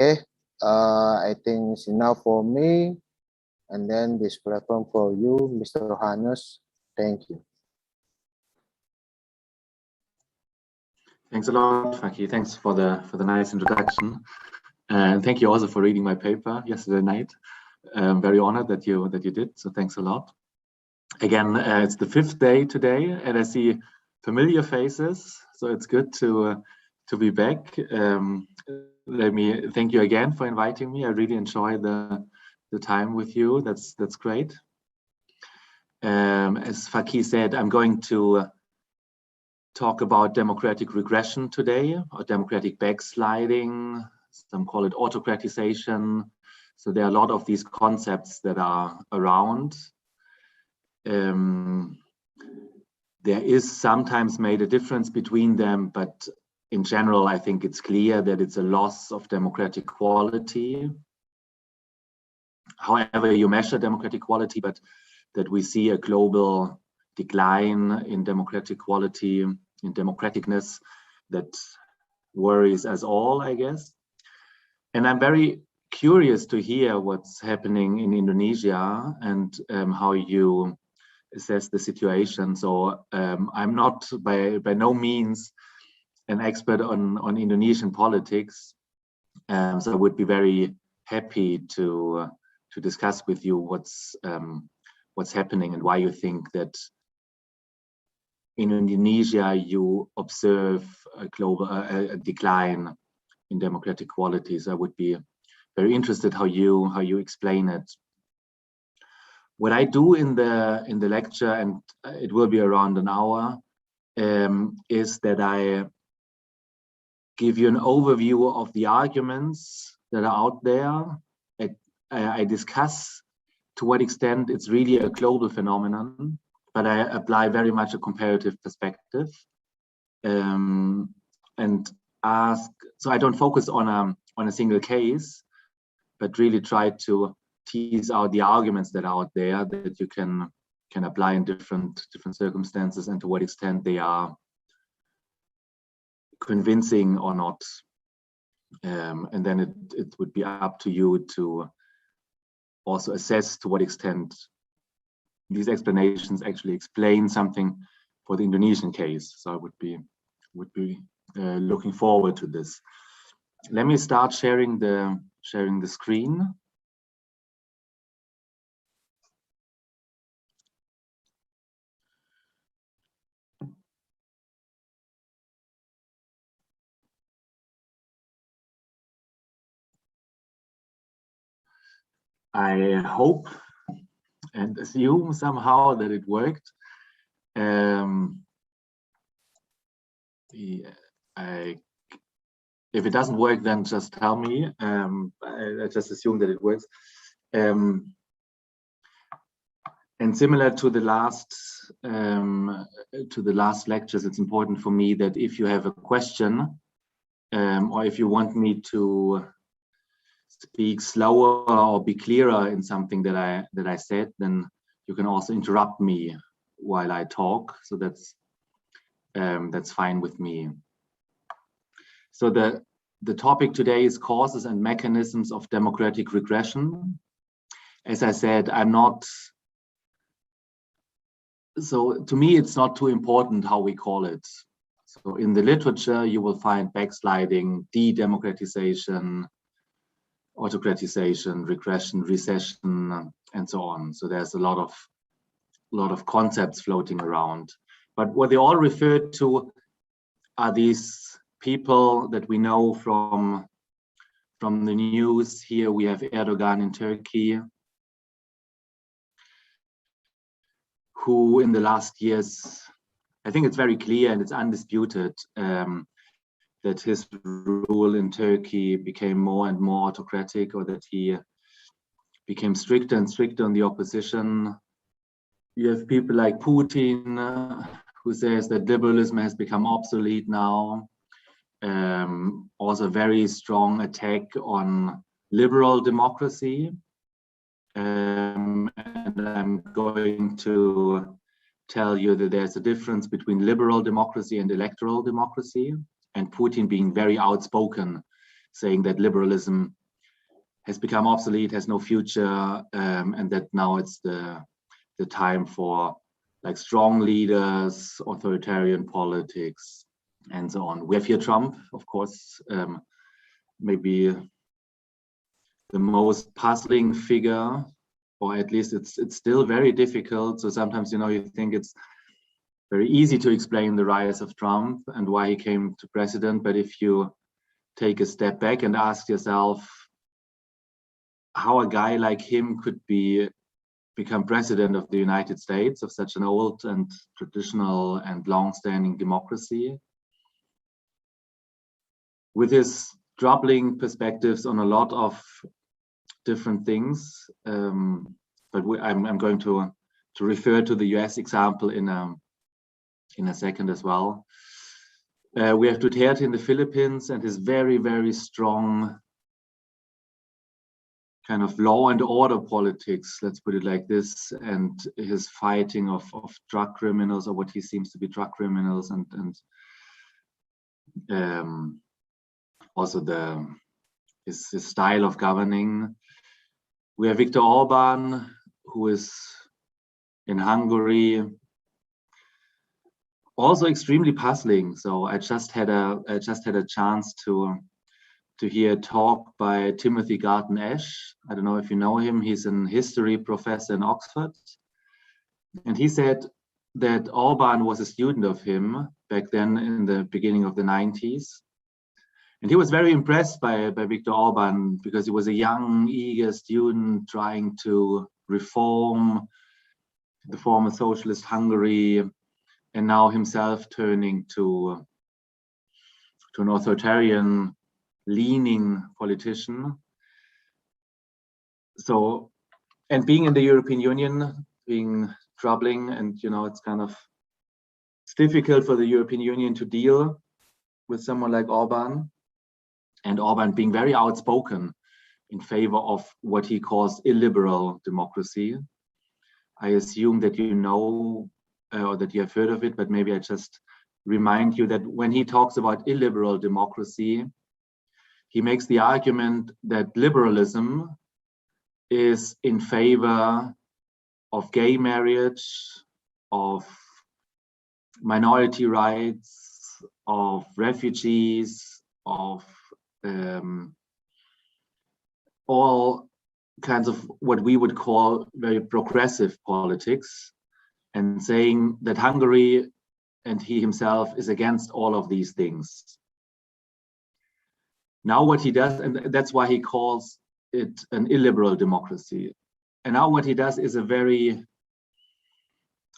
Okay, I think it's enough for me. And then this platform for you, Mr. Johannes. Thank you. Thanks a lot, Faki. Thanks for the nice introduction, and thank you also for reading my paper yesterday night. I'm very honored that you did. So thanks a lot. Again, it's the 5th day today, and I see familiar faces. So it's good to be back. Let me thank you again for inviting me. I really enjoy the time with you. That's great. As Faki said, I'm going to talk about democratic regression today, or democratic backsliding. Some call it autocratization. So there are a lot of these concepts that are around. There is sometimes made a difference between them, but in general, I think it's clear that it's a loss of democratic quality. However you measure democratic quality, but that we see a global decline in democratic quality, in democraticness, that worries us all, I guess. And I'm very curious to hear what's happening in Indonesia and how you assess the situation. So I'm not by no means an expert on Indonesian politics, so I would be very happy to discuss with you what's happening and why you think that in Indonesia you observe a global decline in democratic qualities. I would be very interested how you explain it. What I do in the lecture, and it will be around an hour, is that I give you an overview of the arguments that are out there. I discuss to what extent it's really a global phenomenon, but I apply very much a comparative perspective, and ask. So I don't focus on a single case, but really try to tease out the arguments that are out there that you can apply in different circumstances, and to what extent they are convincing or not. And then it would be up to you to also assess to what extent these explanations actually explain something for the Indonesian case. So I would be looking forward to this. Let me start sharing the screen. I hope and assume somehow that it worked. If it doesn't work, then just tell me. I just assume that it works. And similar to the last lectures, it's important for me that if you have a question, or if you want me to speak slower or be clearer in something that I said, then you can also interrupt me while I talk. So that's fine with me. So the topic today is causes and mechanisms of democratic regression. As I said, so to me, it's not too important how we call it. So in the literature, you will find backsliding, de-democratization, autocratization, regression, recession, and so on. So there's a lot of concepts floating around. But what they all refer to are these people that we know from the news. Here we have Erdogan in Turkey, who in the last years, I think it's very clear and it's undisputed, that his rule in Turkey became more and more autocratic, or that he became stricter and stricter on the opposition. You have people like Putin, who says that liberalism has become obsolete now. Also very strong attack on liberal democracy. And I'm going to tell you that there's a difference between liberal democracy and electoral democracy, and Putin being very outspoken saying that liberalism has become obsolete, has no future, and that now it's the time for like strong leaders, authoritarian politics, and so on. We have here Trump, of course, maybe the most puzzling figure, or at least it's still very difficult. So sometimes, you know, you think it's very easy to explain the rise of Trump and why he came to president. But if you take a step back and ask yourself how a guy like him could become president of the United States, of such an old and traditional and long-standing democracy, with his troubling perspectives on a lot of different things, but I'm going to refer to the US example in a second as well. We have Duterte in the Philippines and his very, very strong kind of law and order politics, let's put it like this, and his fighting of drug criminals, or what he seems to be drug criminals, and also his style of governing. We have Viktor Orban, who is in Hungary, also extremely puzzling. So I just had a chance to hear a talk by Timothy Garton Ash. I don't know if you know him. He's an history professor in Oxford, and he said that Orban was a student of him back then in the beginning of the 90s. And he was very impressed by Viktor Orban because he was a young, eager student trying to reform the former socialist Hungary, and now himself turning to an authoritarian leaning politician. So, and being in the European Union, being troubling, and you know, it's difficult for the European Union to deal with someone like Orban. And Orban being very outspoken in favor of what he calls illiberal democracy. I assume that you know, or that you have heard of it, but maybe I just remind you that when he talks about illiberal democracy, he makes the argument that liberalism is in favor of gay marriage, of minority rights, of refugees, of all kinds of what we would call very progressive politics, and saying that Hungary and he himself is against all of these things. Now what he does, and that's why he calls it an illiberal democracy. And now what he does is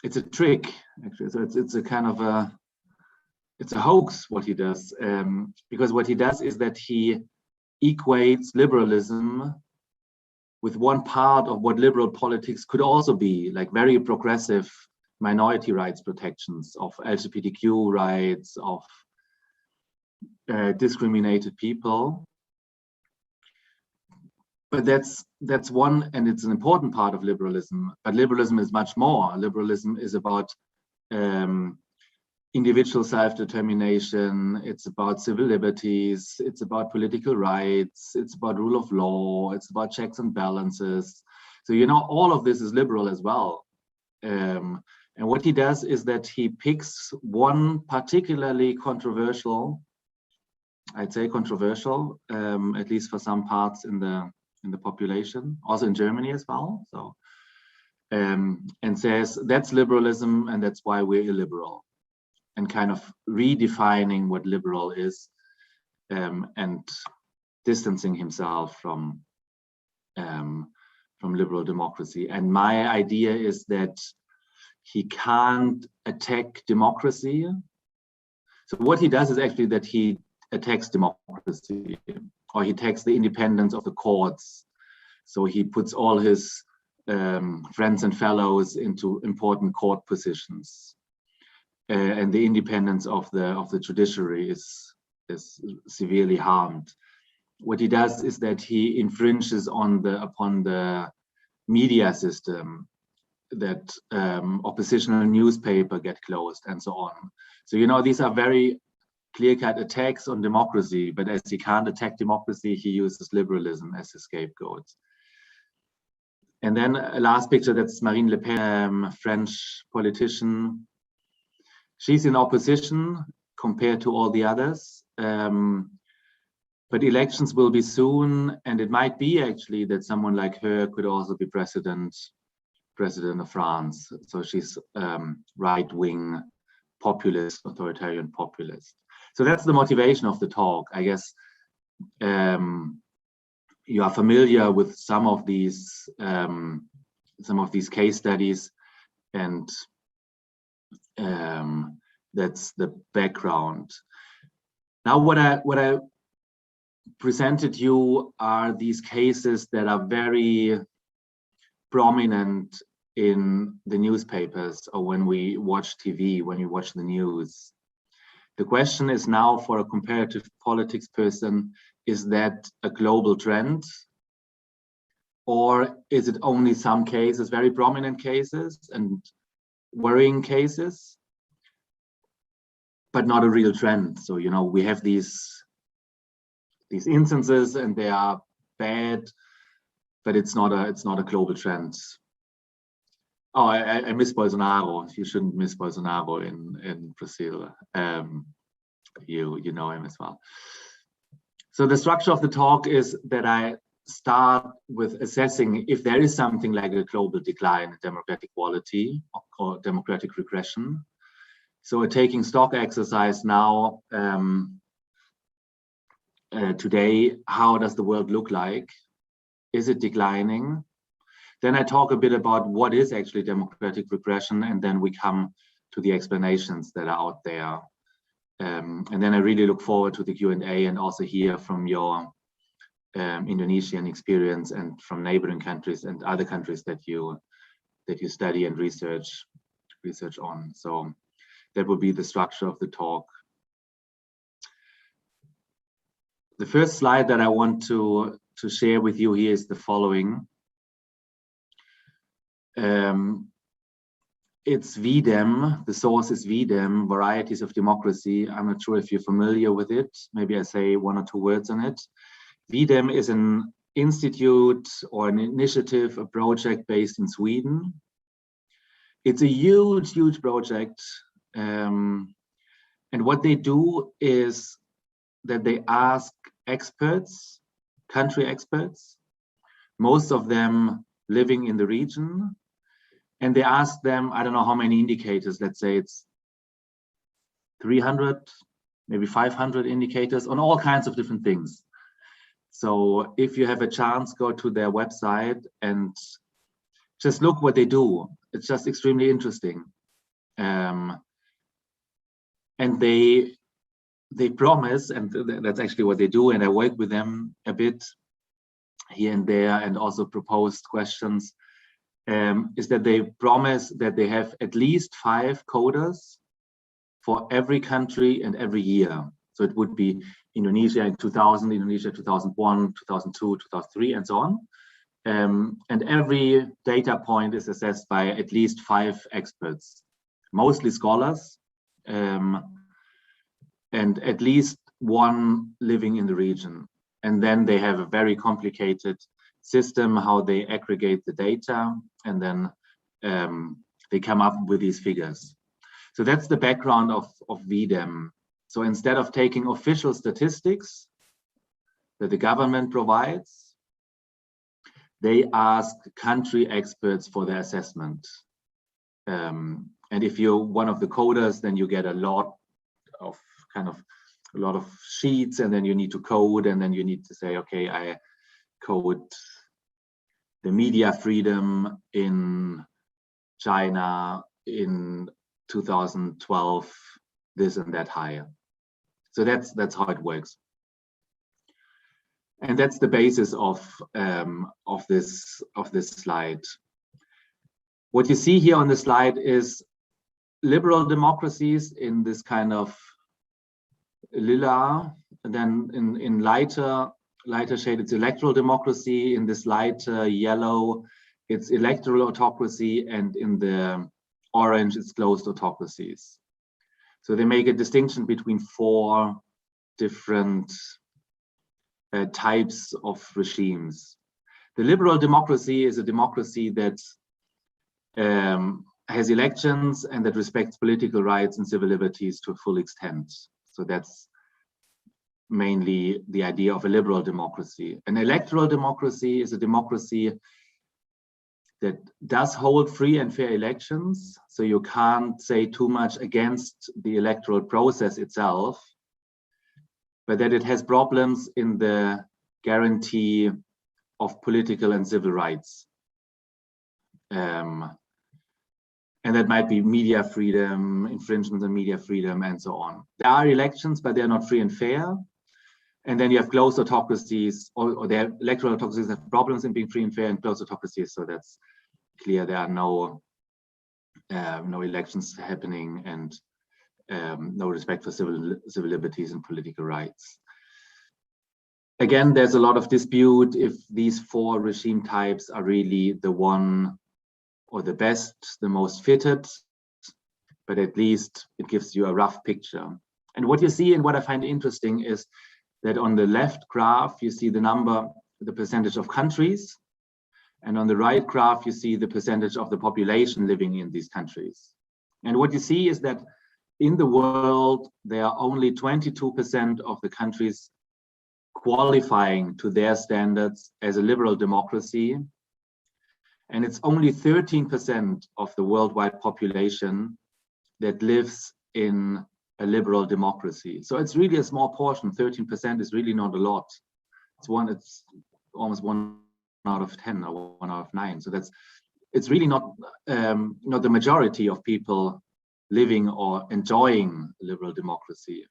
it's a trick, actually. So it's a kind of it's a hoax what he does, because what he does is that he equates liberalism with one part of what liberal politics could also be, like very progressive minority rights protections, of LGBTQ rights, of discriminated people. But that's one, and it's an important part of liberalism. But liberalism is much more. Liberalism is about individual self-determination, it's about civil liberties, it's about political rights, it's about rule of law, it's about checks and balances. So, you know, all of this is liberal as well. And what he does is that he picks one particularly controversial, I'd say controversial, at least for some parts in the population, also in Germany as well. So, and says that's liberalism and that's why we're illiberal, and kind of redefining what liberal is, and distancing himself from liberal democracy. And my idea is that he can't attack democracy. So what he does is actually that he attacks democracy, or he attacks the independence of the courts. So he puts all his friends and fellows into important court positions. And the independence of the judiciary is severely harmed. What he does is that he infringes upon the media system, that oppositional newspaper get closed and so on. So, you know, these are very clear-cut attacks on democracy, but as he can't attack democracy, he uses liberalism as a scapegoat. And then a last picture, that's Marine Le Pen, French politician. She's in opposition compared to all the others. But elections will be soon, and it might be actually that someone like her could also be president of France. So she's right-wing populist, authoritarian populist. So that's the motivation of the talk. I guess you are familiar with some of these case studies, and that's the background. Now, what I presented you are these cases that are very prominent in the newspapers, or when we watch TV, when we watch the news. The question is now, for a comparative politics person, is that a global trend? Or is it only some cases, very prominent cases and worrying cases, but not a real trend? So, you know, we have these instances and they are bad, but it's not a global trend. Oh, I miss Bolsonaro. You shouldn't miss Bolsonaro in Brazil. You know him as well. So the structure of the talk is that I start with assessing if there is something like a global decline in democratic quality or democratic regression. So a taking stock exercise now, today, how does the world look like? Is it declining? Then I talk a bit about what is actually democratic regression, and then we come to the explanations that are out there. And then I really look forward to the Q&A and also hear from your Indonesian experience and from neighboring countries and other countries that you study and research on. So that will be the structure of the talk. The first slide that I want to share with you here is the following. It's VDEM, the source is VDEM, Varieties of Democracy. I'm not sure if you're familiar with it. Maybe I say one or two words on it. VDEM is an institute or an initiative, a project based in Sweden. It's a huge, huge project. And what they do is that they ask experts, country experts, most of them living in the region, and they ask them, I don't know how many indicators, let's say it's 300, maybe 500 indicators on all kinds of different things. So if you have a chance, go to their website and just look what they do. It's just extremely interesting. And they promise, and that's actually what they do, and I work with them a bit here and there and also proposed questions, is that they promise that they have at least 5 coders for every country and every year. So it would be Indonesia in 2000, Indonesia 2001, 2002, 2003, and so on. And every data point is assessed by at least 5 experts, mostly scholars, and at least one living in the region. And then they have a very complicated system how they aggregate the data, and then they come up with these figures. So that's the background of VDEM. So instead of taking official statistics that the government provides, they ask country experts for their assessment. And if you're one of the coders, then you get a lot of sheets, and then you need to code, and then you need to say, okay, I code the media freedom in China in 2012, this and that higher. So that's how it works. And that's the basis of this slide. What you see here on the slide is liberal democracies in this kind of lila, and then in lighter shade it's electoral democracy, in this lighter yellow it's electoral autocracy, and in the orange it's closed autocracies. So they make a distinction between 4 different types of regimes. The liberal democracy is a democracy that has elections and that respects political rights and civil liberties to a full extent. So that's mainly the idea of a liberal democracy. An electoral democracy is a democracy that does hold free and fair elections. So you can't say too much against the electoral process itself, but that it has problems in the guarantee of political and civil rights. And that might be media freedom, infringements on media freedom, and so on. There are elections, but they're not free and fair. And then you have closed autocracies, or their electoral autocracies have problems in being free and fair, and closed autocracies. So that's clear. There are no elections happening, and no respect for civil liberties and political rights. Again, there's a lot of dispute if these 4 regime types are really the one or the best, the most fitted, but at least it gives you a rough picture. And what you see, and what I find interesting, is that on the left graph, you see the percentage of countries, and on the right graph, you see the percentage of the population living in these countries. And what you see is that in the world, there are only 22% of the countries qualifying to their standards as a liberal democracy. And it's only 13% of the worldwide population that lives in a liberal democracy. So it's really a small portion. 13% is really not a lot. It's almost 1 out of 10 or 1 out of 9. So it's really not the majority of people living or enjoying liberal democracy.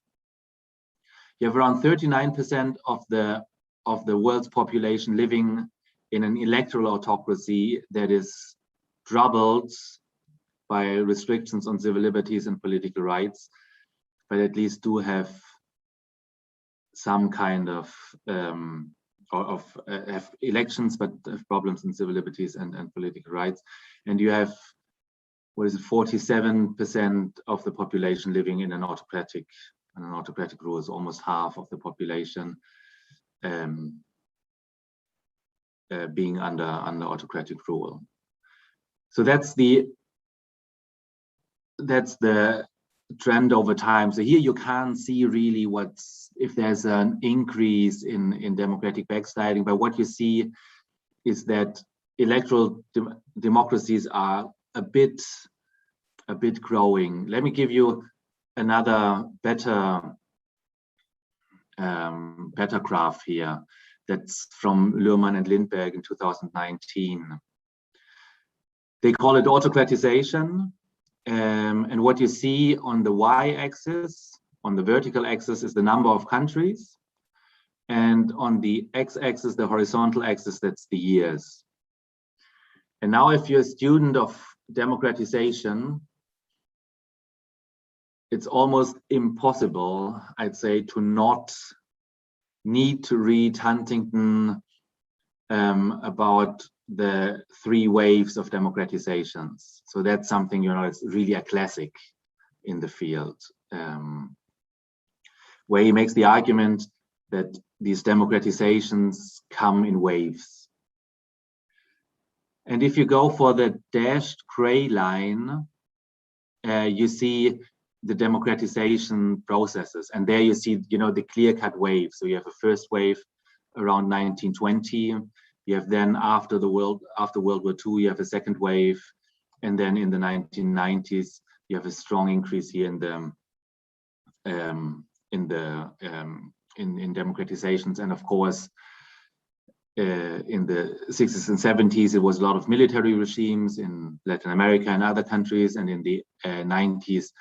You have around 39% of the world's population living in an electoral autocracy that is troubled by restrictions on civil liberties and political rights, but at least do have some kind of have elections, but have problems in civil liberties and political rights. And you have, 47% of the population living in an autocratic rule, is almost half of the population being under autocratic rule. So that's the trend over time. So here you can't see really if there's an increase in democratic backsliding, but what you see is that electoral democracies are a bit growing. Let me give you another better graph here. That's from Luhrmann and Lindberg in 2019. They call it autocratization. And what you see on the y-axis, on the vertical axis, is the number of countries. And on the x-axis, the horizontal axis, that's the years. And now if you're a student of democratization, it's almost impossible, I'd say, to not need to read Huntington about the 3 waves of democratizations. So that's something, it's really a classic in the field, where he makes the argument that these democratizations come in waves. And if you go for the dashed gray line, you see the democratization processes, and there you see, the clear-cut wave. So you have a first wave around 1920. You have then after World War II, you have a second wave, and then in the 1990s, you have a strong increase here in democratizations. And of course, in the 60s and 70s, it was a lot of military regimes in Latin America and other countries, and in the 90s,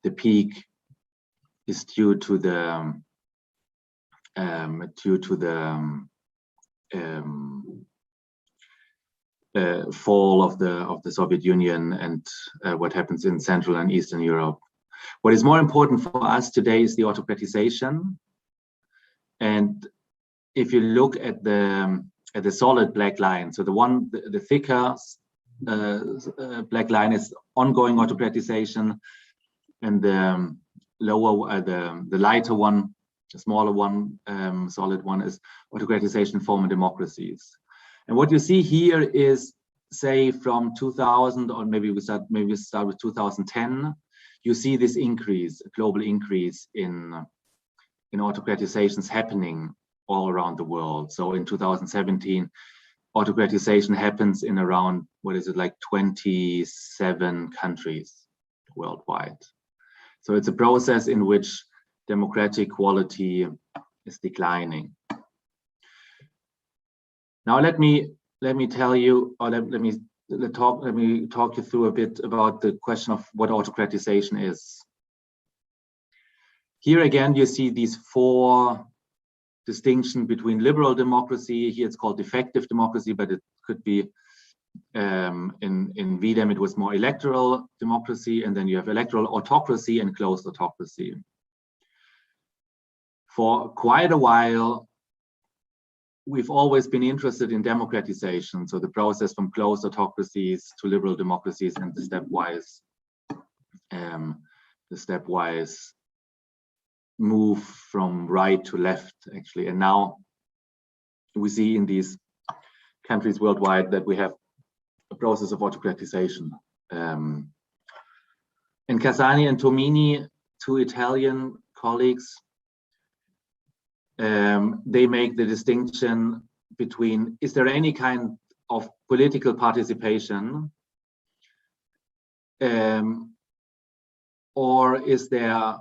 the peak is due to the fall of the Soviet Union and what happens in Central and Eastern Europe. What is more important for us today is the autocratization. And if you look at the solid black line, so the thicker black line is ongoing autocratization, and the lower, the lighter one, the smaller one, solid one, is autocratization in former democracies. And what you see here is, say, from 2000, or maybe we start with 2010. You see this increase, a global increase in autocratizations happening all around the world. So in 2017, autocratization happens in around, what is it, like 27 countries worldwide. So it's a process in which democratic quality is declining. Now let me tell you, or let me talk you through a bit about the question of what autocratization is. Here again, you see these four distinctions between liberal democracy. Here it's called effective democracy, but it could be in VDEM it was more electoral democracy, and then you have electoral autocracy and closed autocracy. For quite a while, we've always been interested in democratization, so the process from closed autocracies to liberal democracies and the stepwise move from right to left, actually. And now we see in these countries worldwide that we have a process of autocratization. And Casani and Tomini, two Italian colleagues, they make the distinction between, is there any kind of political participation, or is there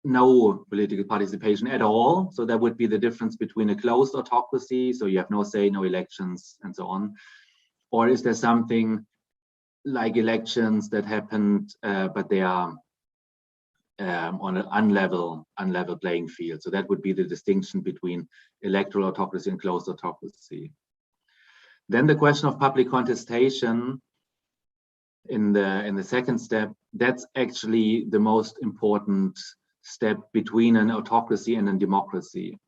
no political participation at all? So that would be the difference between a closed autocracy, so you have no say, no elections, and so on. Or is there something like elections that happened, but they are on an unlevel playing field? So that would be the distinction between electoral autocracy and closed autocracy. Then the question of public contestation in the second step, that's actually the most important step between an autocracy and a democracy.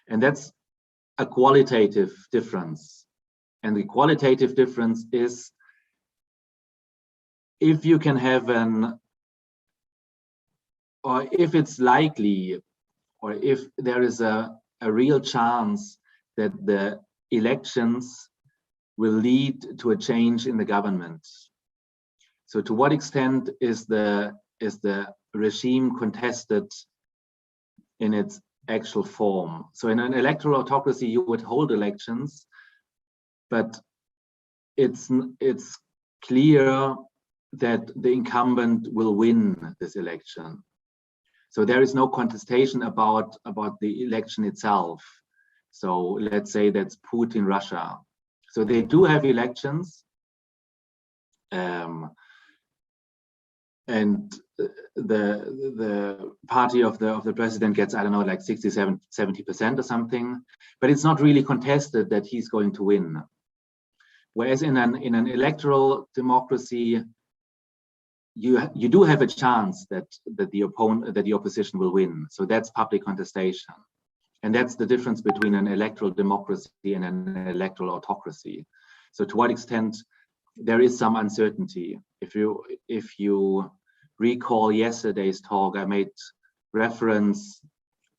And that's a qualitative difference. And the qualitative difference is if you can have or if it's likely, or if there is a real chance that the elections will lead to a change in the government. So to what extent is the regime contested in its actual form? So in an electoral autocracy, you would hold elections, but it's clear that the incumbent will win this election. So there is no contestation about the election itself. So let's say that's Putin, Russia. So they do have elections, and the party of the president gets, I don't know, like 70% or something, but it's not really contested that he's going to win. Whereas in an electoral democracy, you do have a chance that the opposition will win. So that's public contestation, and that's the difference between an electoral democracy and an electoral autocracy. So to what extent there is some uncertainty. If you recall yesterday's talk, I made reference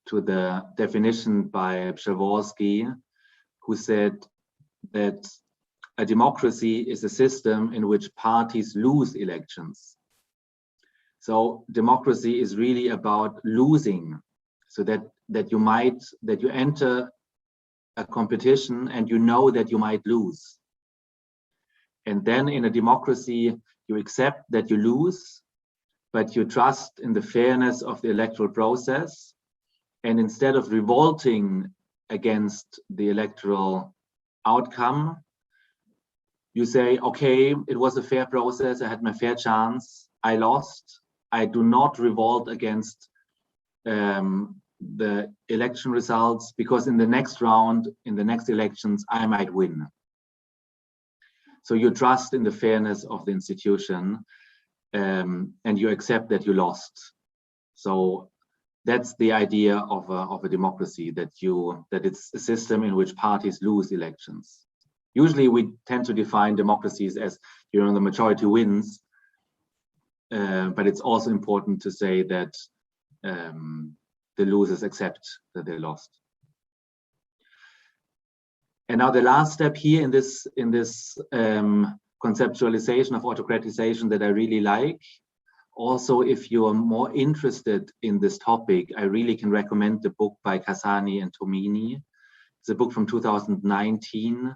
to the definition by Przeworski, who said that a democracy is a system in which parties lose elections. So democracy is really about losing, so that you enter a competition and you know that you might lose. And then in a democracy, you accept that you lose, but you trust in the fairness of the electoral process. And instead of revolting against the electoral outcome, you say, okay, it was a fair process, I had my fair chance, I lost. I do not revolt against the election results, because in the next round, in the next elections, I might win. So you trust in the fairness of the institution, and you accept that you lost. So that's the idea of a democracy, that it's a system in which parties lose elections. Usually we tend to define democracies as, the majority wins, but it's also important to say that the losers accept that they lost. And now the last step here in this conceptualization of autocratization that I really like. Also, if you are more interested in this topic, I really can recommend the book by Cassani and Tomini. It's a book from 2019.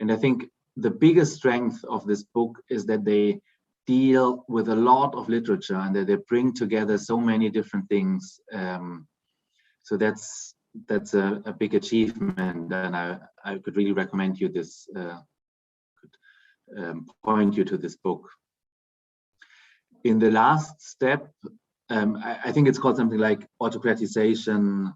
And I think the biggest strength of this book is that they deal with a lot of literature and that they bring together so many different things. So that's a big achievement, and I could really recommend you this, point you to this book. In the last step, I think it's called something like autocratization,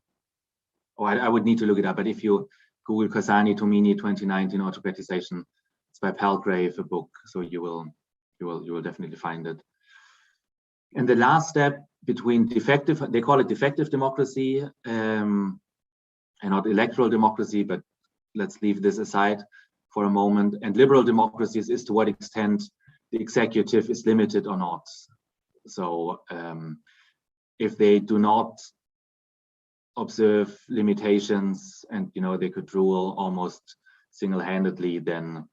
or I would need to look it up, but if you Google Cassani Tomini 2019 autocratization, it's by Palgrave, a book, so you will definitely find it. And the last step between defective, they call it defective democracy, and not electoral democracy, but let's leave this aside for a moment, and liberal democracies is to what extent the executive is limited or not. So if they do not observe limitations and they could rule almost single-handedly, then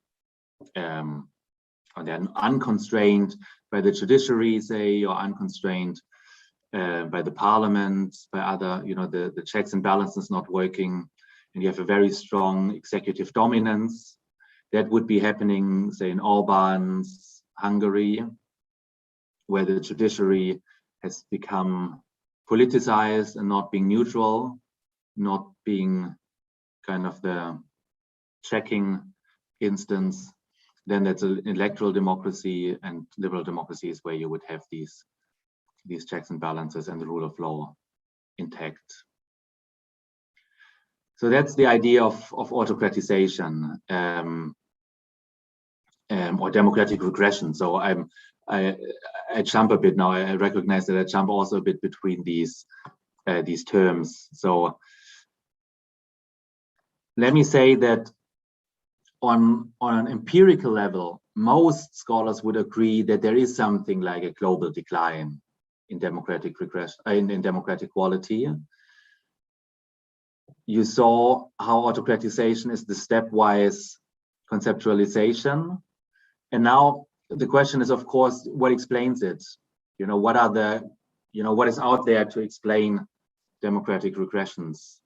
or they're unconstrained by the judiciary, say, or unconstrained by the parliament, by other, the checks and balances not working, and you have a very strong executive dominance. That would be happening, say, in Orban's Hungary, where the judiciary has become politicized and not being neutral, not being kind of the checking instance. Then that's an electoral democracy, and liberal democracy is where you would have these checks and balances and the rule of law intact. So that's the idea of autocratization or democratic regression. So I jump a bit now. I recognize that I jump also a bit between these terms. So let me say that on an empirical level, most scholars would agree that there is something like a global decline in democratic regression, in democratic quality. You saw how autocratization is the stepwise conceptualization. And now the question is, of course, what explains it? What are the, what is out there to explain democratic regressions?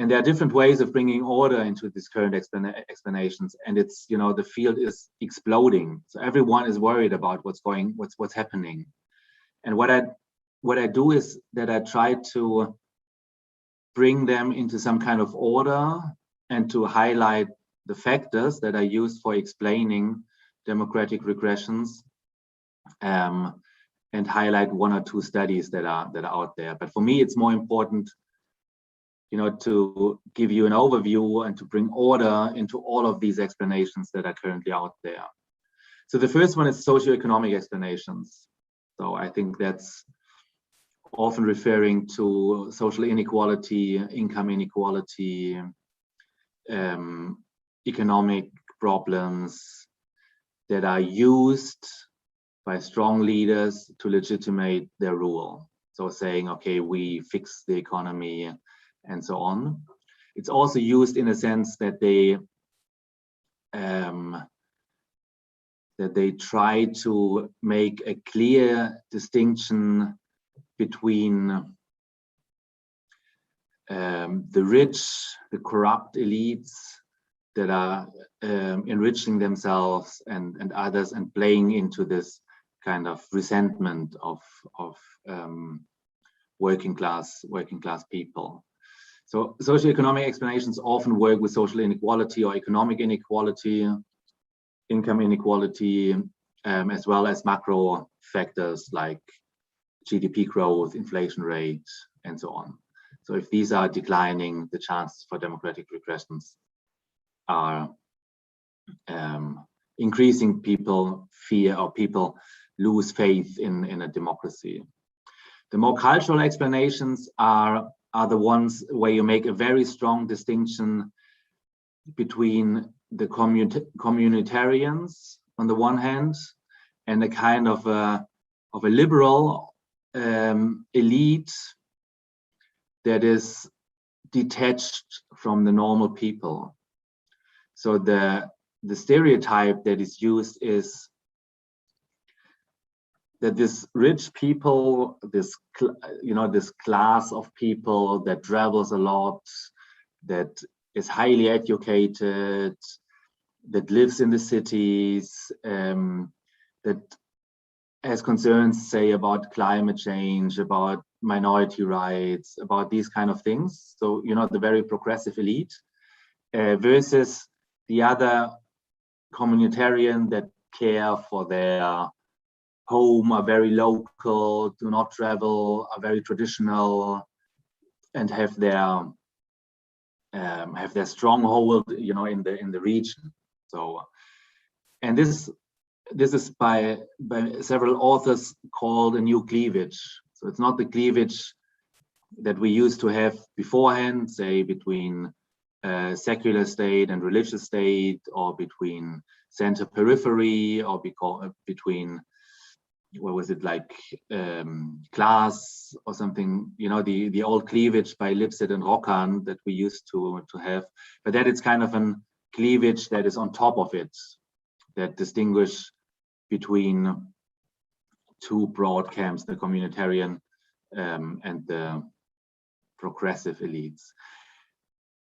And there are different ways of bringing order into these current explanations. And it's, the field is exploding. So everyone is worried about what's happening. And what I do is that I try to bring them into some kind of order and to highlight the factors that are used for explaining democratic regressions, and highlight one or two studies that are out there. But for me, it's more important, to give you an overview and to bring order into all of these explanations that are currently out there. So the first one is socioeconomic explanations. So I think that's often referring to social inequality, income inequality, economic problems that are used by strong leaders to legitimate their rule. So saying, okay, we fix the economy and so on. It's also used in a sense that they try to make a clear distinction between the rich, the corrupt elites that are enriching themselves and others, and playing into this kind of resentment of working class people. So socioeconomic explanations often work with social inequality or economic inequality, income inequality, as well as macro factors like GDP growth, inflation rate, and so on. So if these are declining, the chances for democratic regressions are increasing. People fear, or people lose faith in a democracy. The more cultural explanations are the ones where you make a very strong distinction between the communitarians on the one hand, and a kind of of a liberal elite that is detached from the normal people. So the stereotype that is used is that this rich people, this class of people that travels a lot, that is highly educated, that lives in the cities, that has concerns, say, about climate change, about minority rights, about these kind of things. So, the very progressive elite versus the other communitarian that care for their home, are very local, do not travel, are very traditional, and have their stronghold, in the region. So, and this is by several authors called a new cleavage. So it's not the cleavage that we used to have beforehand, say between secular state and religious state, or between center periphery, or between, what was it, like class or something, the old cleavage by Lipset and Rockhahn that we used to have, but that it's kind of a cleavage that is on top of it, that distinguish between two broad camps, the communitarian and the progressive elites.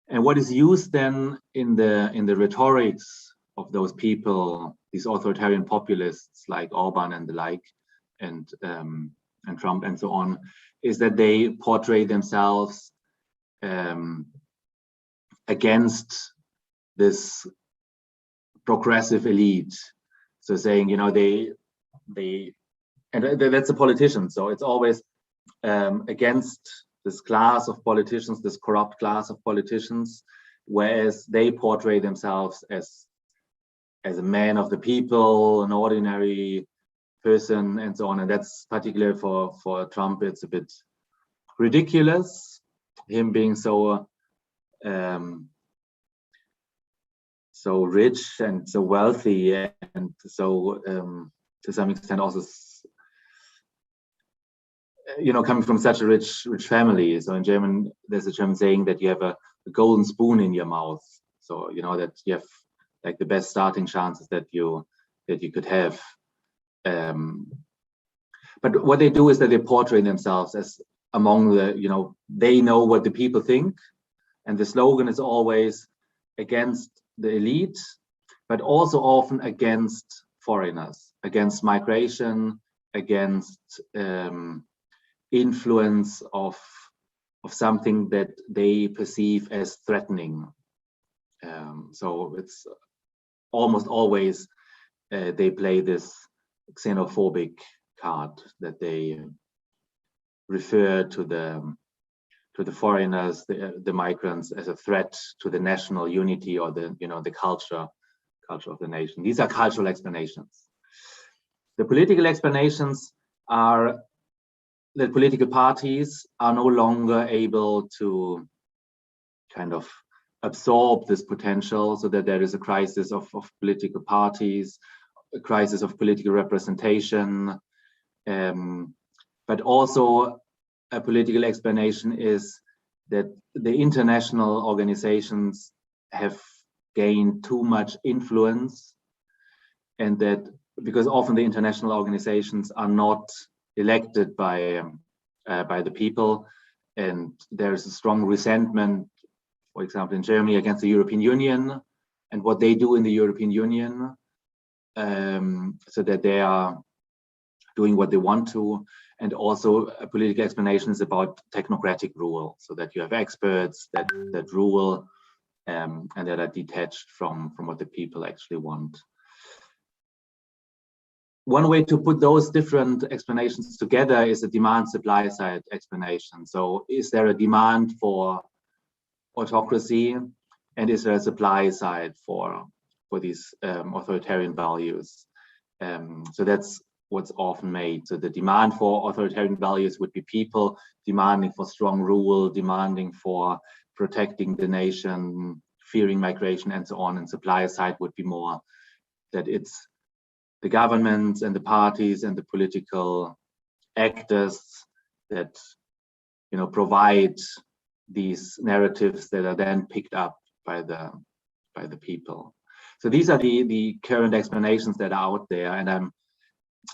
And what is used then in the rhetorics of those people, these authoritarian populists like Orban and the like, and Trump and so on, is that they portray themselves against this progressive elite. So saying, that's a politician. So it's always against this class of politicians, this corrupt class of politicians, whereas they portray themselves as a man of the people, an ordinary person, and so on. And that's particularly for Trump, it's a bit ridiculous, him being so rich and so wealthy, and so to some extent also coming from such a rich family. So in German, there's a German saying that you have a golden spoon in your mouth. So that you have like the best starting chances that you could have. But what they do is that they portray themselves as among the, they know what the people think, and the slogan is always against the elite, but also often against foreigners, against migration, against influence of something that they perceive as threatening. So it's almost always they play this xenophobic card, that they refer to the foreigners, the migrants, as a threat to the national unity or the culture of the nation. These are cultural explanations. The political explanations are that political parties are no longer able to kind of absorb this potential, so that there is a crisis of political parties, a crisis of political representation, but also a political explanation is that the international organizations have gained too much influence, and that because often the international organizations are not elected by the people, and there's a strong resentment, for example, in Germany against the European Union and what they do in the European Union, so that they are doing what they want to. And also a political explanation is about technocratic rule, so that you have experts that rule and that are detached from what the people actually want. One way to put those different explanations together is a demand-supply side explanation. So is there a demand for autocracy, and is there a supply side for these authoritarian values? So that's what's often made. So the demand for authoritarian values would be people demanding for strong rule, demanding for protecting the nation, fearing migration, and so on. And supply side would be more that the governments and the parties and the political actors that, you know, provide these narratives that are then picked up by the people. So these are the current explanations that are out there, and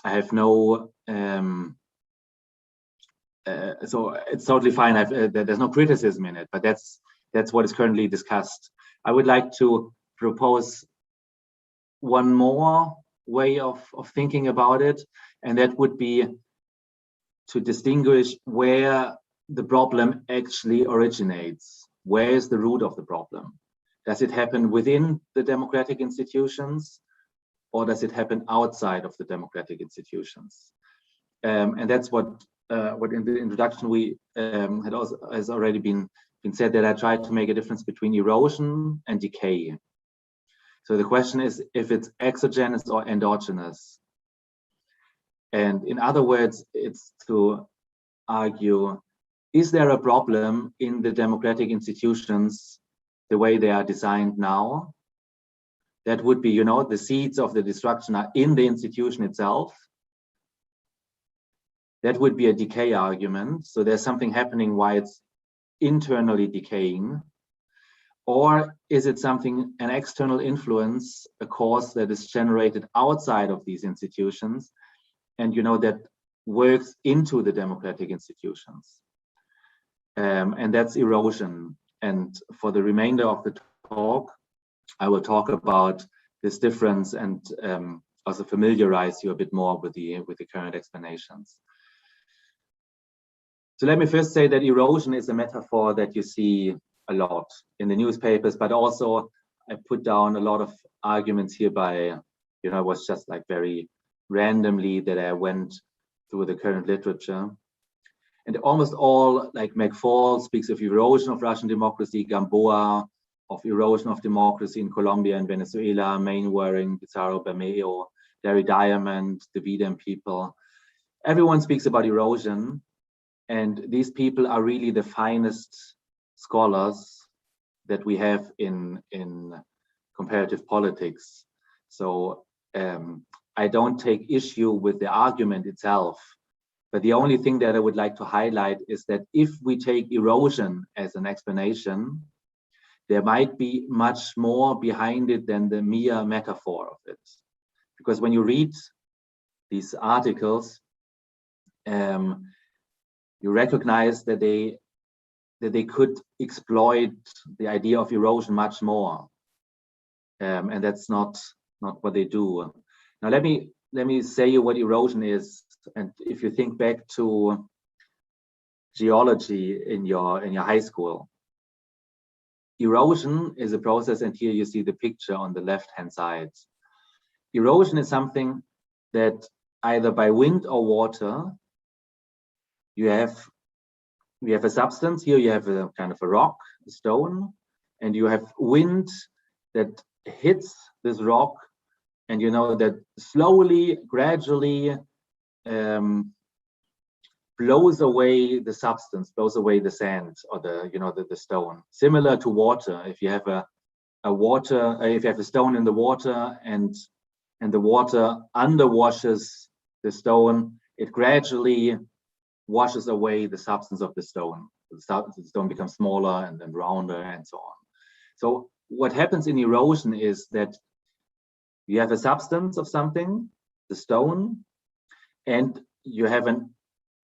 I have no so it's totally fine. There's no criticism in it, but that's what is currently discussed. I would like to propose one more way of thinking about it, and that would be to distinguish where the problem actually originates. Where is the root of the problem? Does it happen within the democratic institutions, or does it happen outside of the democratic institutions? And that's what in the introduction we has already been said, that I tried to make a difference between erosion and decay. So the question is if it's exogenous or endogenous. And in other words, it's to argue, is there a problem in the democratic institutions the way they are designed now? That would be, you know, the seeds of the destruction are in the institution itself. That would be a decay argument. So there's something happening why it's internally decaying. Or is it something, an external influence, a cause that is generated outside of these institutions, and, you know, that works into the democratic institutions? And that's erosion. And for the remainder of the talk, I will talk about this difference and also familiarize you a bit more with the current explanations. So let me first say that erosion is a metaphor that you see a lot in the newspapers, but also I put down a lot of arguments here by, you know, it was just like very randomly that I went through the current literature. And almost all, like McFall speaks of erosion of Russian democracy, Gamboa of erosion of democracy in Colombia and Venezuela, Mainwaring, Pizarro, Bermeo, Dari Diamond, the Videm people. Everyone speaks about erosion, and these people are really the finest scholars that we have in comparative politics. So I don't take issue with the argument itself, but the only thing that I would like to highlight is that if we take erosion as an explanation, there might be much more behind it than the mere metaphor of it. Because when you read these articles, you recognize that they could exploit the idea of erosion much more, and that's not what they do. Now let me say you what erosion is, and if you think back to geology in your high school, erosion is a process, and here you see the picture on the left-hand side. Erosion is something that either by wind or water, you have a substance. Here you have a kind of a rock, a stone, and you have wind that hits this rock, and you know that slowly, gradually blows away the substance, blows away the sand or the stone. Similar to water, if you have if you have a stone in the water and the water underwashes the stone, it gradually washes away the substance of the stone. The stone becomes smaller and then rounder and so on. So what happens in erosion is that you have a substance of something, the stone, and you have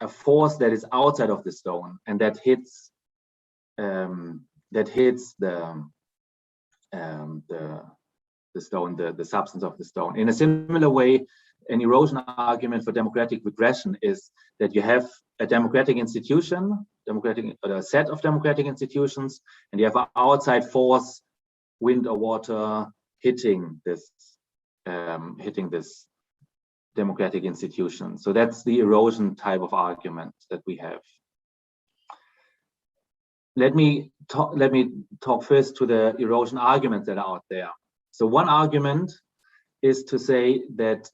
a force that is outside of the stone, and that hits the stone, the substance of the stone. In a similar way, an erosion argument for democratic regression is that you have a democratic institution, a set of democratic institutions, and you have an outside force, wind or water, hitting this democratic institution. So that's the erosion type of argument that we have. Let me talk first to the erosion arguments that are out there. So one argument is to say that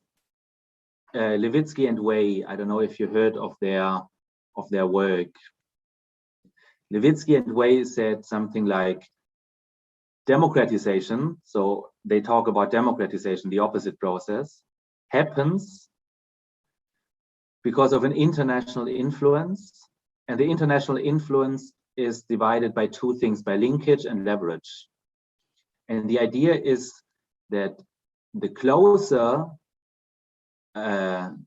Levitsky and Way, I don't know if you heard of their work. Levitsky and Way said something like democratization, so they talk about democratization, the opposite process, happens because of an international influence, and the international influence is divided by two things, by linkage and leverage. And the idea is that the closer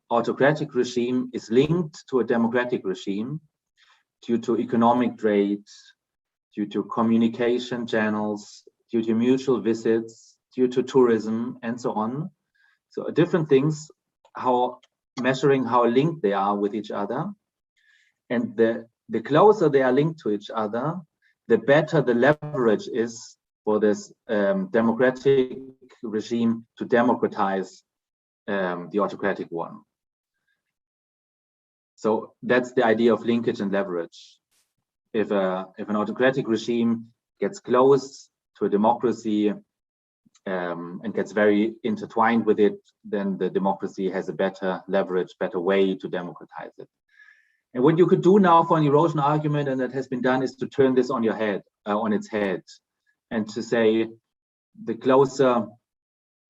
autocratic regime is linked to a democratic regime due to economic trade, due to communication channels, due to mutual visits, due to tourism, and so on. So different things, how measuring how linked they are with each other. And the closer they are linked to each other, the better the leverage is for this democratic regime to democratize the autocratic one. So that's the idea of linkage and leverage. If an autocratic regime gets close to a democracy and gets very intertwined with it, then the democracy has a better leverage, better way to democratize it. And what you could do now for an erosion argument, and that has been done, is to turn this on your head, on its head, and to say the closer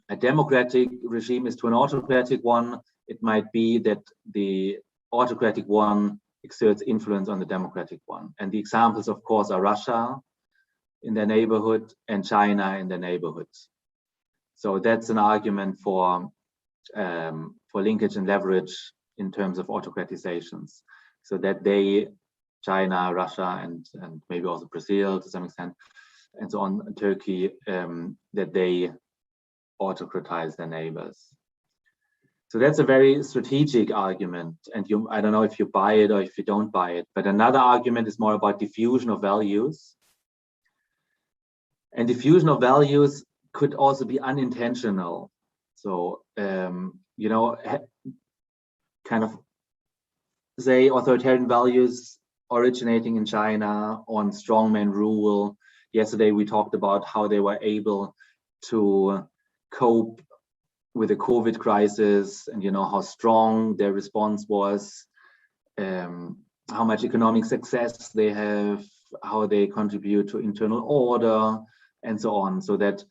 a democratic regime is to an autocratic one, it might be that the autocratic one exerts influence on the democratic one. And the examples, of course, are Russia in their neighborhood and China in their neighborhood. So that's an argument for linkage and leverage in terms of autocratizations. So that they, China, Russia, and maybe also Brazil to some extent, and so on, Turkey, that they autocratize their neighbors. So that's a very strategic argument, and I don't know if you buy it or if you don't buy it, but another argument is more about diffusion of values. And diffusion of values could also be unintentional. So, you know, kind of say authoritarian values originating in China on strongman rule. Yesterday we talked about how they were able to cope with the COVID crisis, and you know how strong their response was, how much economic success they have, how they contribute to internal order, and so on. So that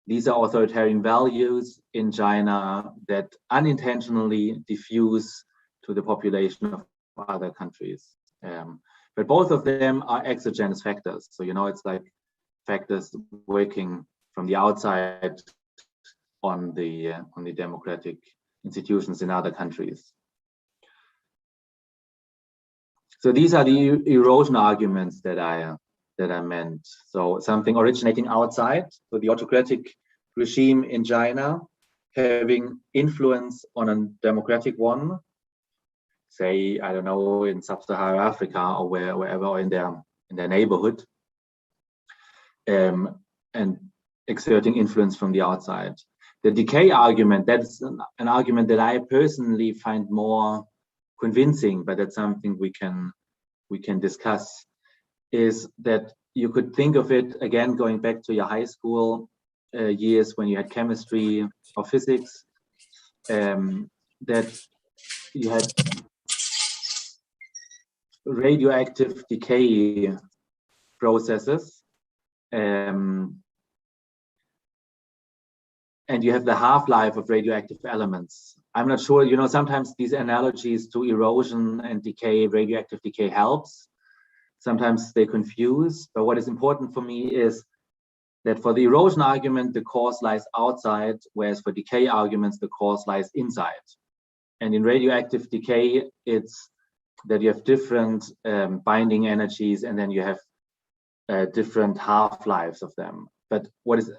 these are authoritarian values in China that unintentionally diffuse to the population of other countries. But both of them are exogenous factors. So, you know, it's like factors working from the outside on the democratic institutions in other countries. So these are the erosion arguments that I meant. So something originating outside, so the autocratic regime in China having influence on a democratic one, say, I don't know, in sub-Saharan Africa or wherever, or in their neighborhood, and exerting influence from the outside. The decay argument, that's an argument that I personally find more convincing, but that's something we can discuss, is that you could think of it, again, going back to your high school years when you had chemistry or physics, that you had radioactive decay processes, and you have the half-life of radioactive elements. I'm not sure, you know, sometimes these analogies to erosion and decay, radioactive decay helps. Sometimes they confuse, but what is important for me is that for the erosion argument, the cause lies outside, whereas for decay arguments, the cause lies inside. And in radioactive decay, it's that you have different binding energies, and then you have different half-lives of them. But what is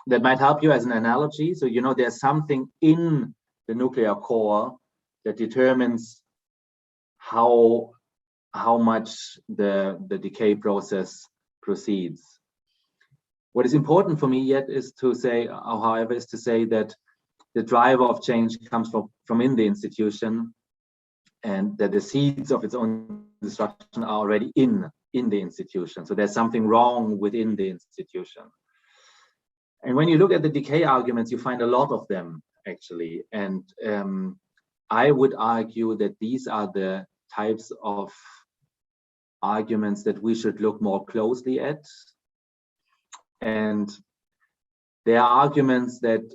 that might help you as an analogy. So, you know, there's something in the nuclear core that determines how much the decay process proceeds. What is important for me yet is to say, or however, is to say that the driver of change comes from in the institution, and that the seeds of its own destruction are already in the institution. So there's something wrong within the institution. And when you look at the decay arguments, you find a lot of them, actually. And I would argue that these are the types of arguments that we should look more closely at. And they are arguments that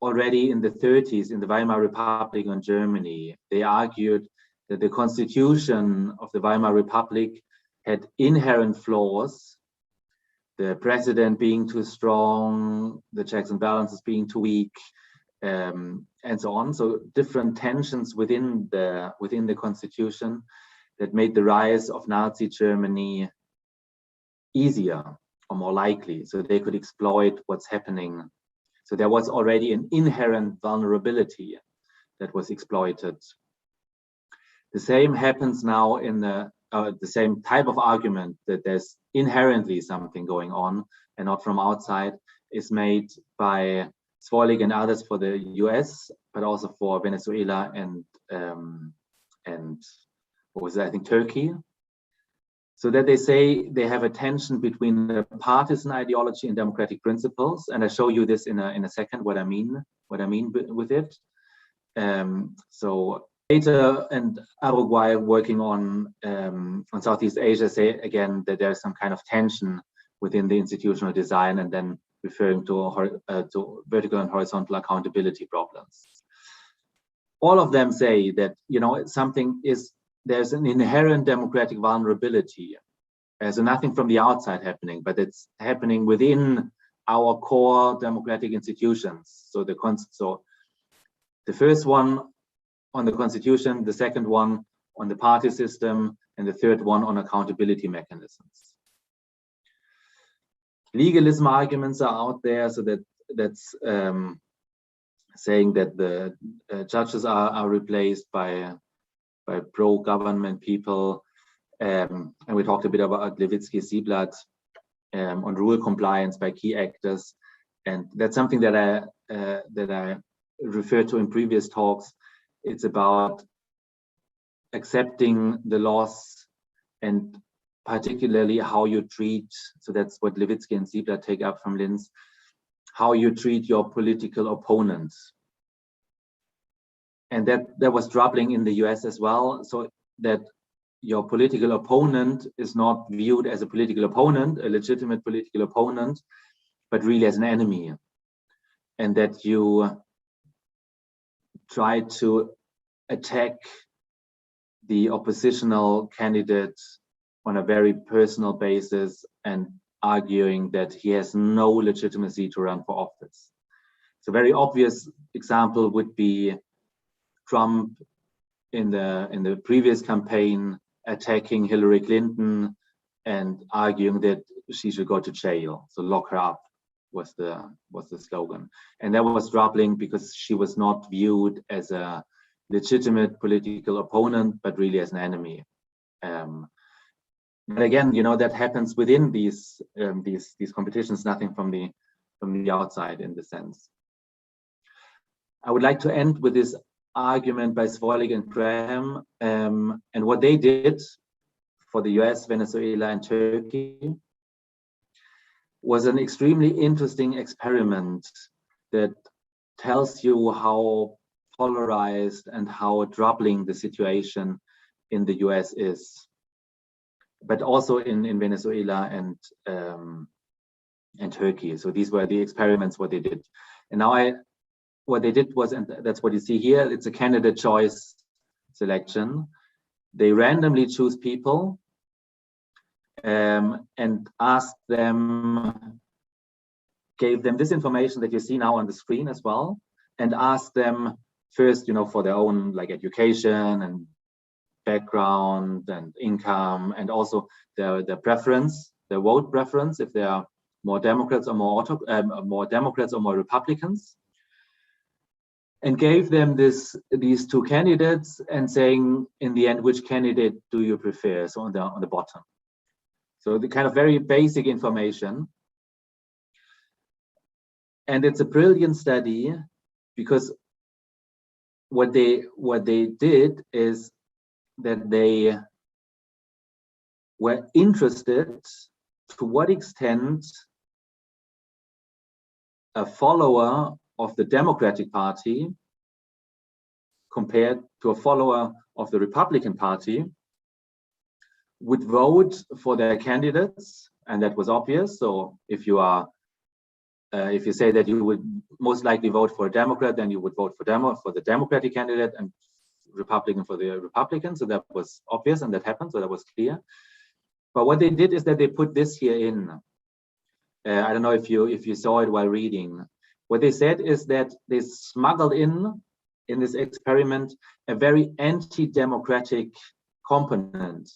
already in the 30s in the Weimar Republic in Germany, they argued that the constitution of the Weimar Republic had inherent flaws, the president being too strong, the checks and balances being too weak, and so on. So different tensions within the constitution that made the rise of Nazi Germany easier or more likely, so they could exploit what's happening. So there was already an inherent vulnerability that was exploited. The same happens now in the same type of argument, that there's inherently something going on and not from outside, is made by Zwolig and others for the US, but also for Venezuela and what was it, I think Turkey. So that they say they have a tension between the partisan ideology and democratic principles, and I show you this in a second what I mean with it. So Later and Uruguay working on Southeast Asia say again that there's some kind of tension within the institutional design, and then referring to vertical and horizontal accountability problems. All of them say that, you know, there's an inherent democratic vulnerability. So nothing from the outside happening, but it's happening within our core democratic institutions. So the first one on the constitution, the second one on the party system, and the third one on accountability mechanisms. Legalism arguments are out there, so that's saying that the judges are replaced by pro-government people, and we talked a bit about Levitsky-Sieblatt on rule compliance by key actors, and that's something that I referred to in previous talks. It's about accepting the loss, and particularly how you treat, so that's what Levitsky and Sieblatt take up from Linz, how you treat your political opponents. And that was troubling in the US as well, so that your political opponent is not viewed as a political opponent, a legitimate political opponent, but really as an enemy. And that you try to attack the oppositional candidate on a very personal basis and arguing that he has no legitimacy to run for office. So a very obvious example would be Trump in the previous campaign attacking Hillary Clinton and arguing that she should go to jail, so lock her up was the slogan. And that was troubling because she was not viewed as a legitimate political opponent, but really as an enemy. But again, you know, that happens within these competitions, nothing from the outside in the sense. I would like to end with this argument by Zwolig and Graham, and what they did for the US, Venezuela, and Turkey was an extremely interesting experiment that tells you how polarized and how troubling the situation in the US is, but also in Venezuela and Turkey. So these were the experiments, what they did. And now what they did was, and that's what you see here, it's a candidate choice selection. They randomly choose people and asked them, gave them this information that you see now on the screen as well, and asked them first, you know, for their own like education and background and income, and also their preference, their vote preference, if they are more Democrats or more Democrats or more Republicans, and gave them these two candidates and saying in the end, which candidate do you prefer? So on the bottom. So the kind of very basic information. And it's a brilliant study because what they did is that they were interested to what extent a follower of the Democratic Party compared to a follower of the Republican Party would vote for their candidates, and that was obvious. So if you are if you say that you would most likely vote for a Democrat, then you would vote for the Democratic candidate and Republican for the Republican. So that was obvious, and that happened. So that was clear. But what they did is that they put this here in. I don't know if you saw it while reading. What they said is that they smuggled in this experiment a very anti-democratic component.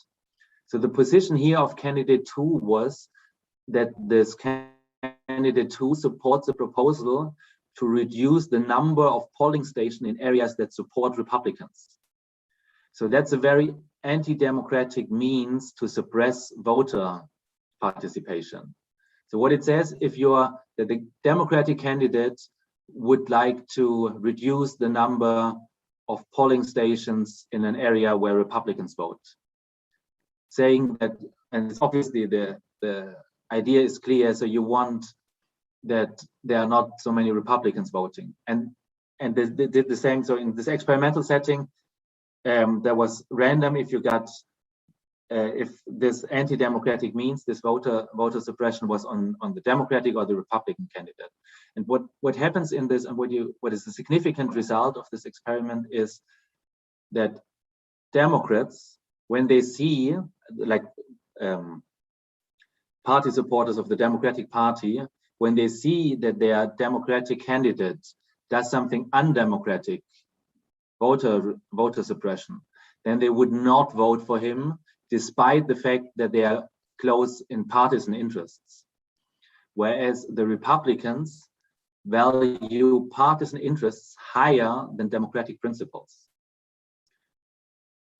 So the position here of candidate 2 was that this candidate 2 supports the proposal to reduce the number of polling stations in areas that support Republicans. So that's a very anti-democratic means to suppress voter participation. So what it says, that the Democratic candidate would like to reduce the number of polling stations in an area where Republicans vote, saying that, and it's obviously the idea is clear. So you want that there are not so many Republicans voting, and they did the same. So in this experimental setting, there was random if you got if this anti-democratic means this voter suppression was on the Democratic or the Republican candidate. And what happens in this, and what is the significant result of this experiment is that Democrats, when they see party supporters of the Democratic Party, when they see that their Democratic candidate does something undemocratic, voter suppression, then they would not vote for him, despite the fact that they are close in partisan interests. Whereas the Republicans value partisan interests higher than democratic principles.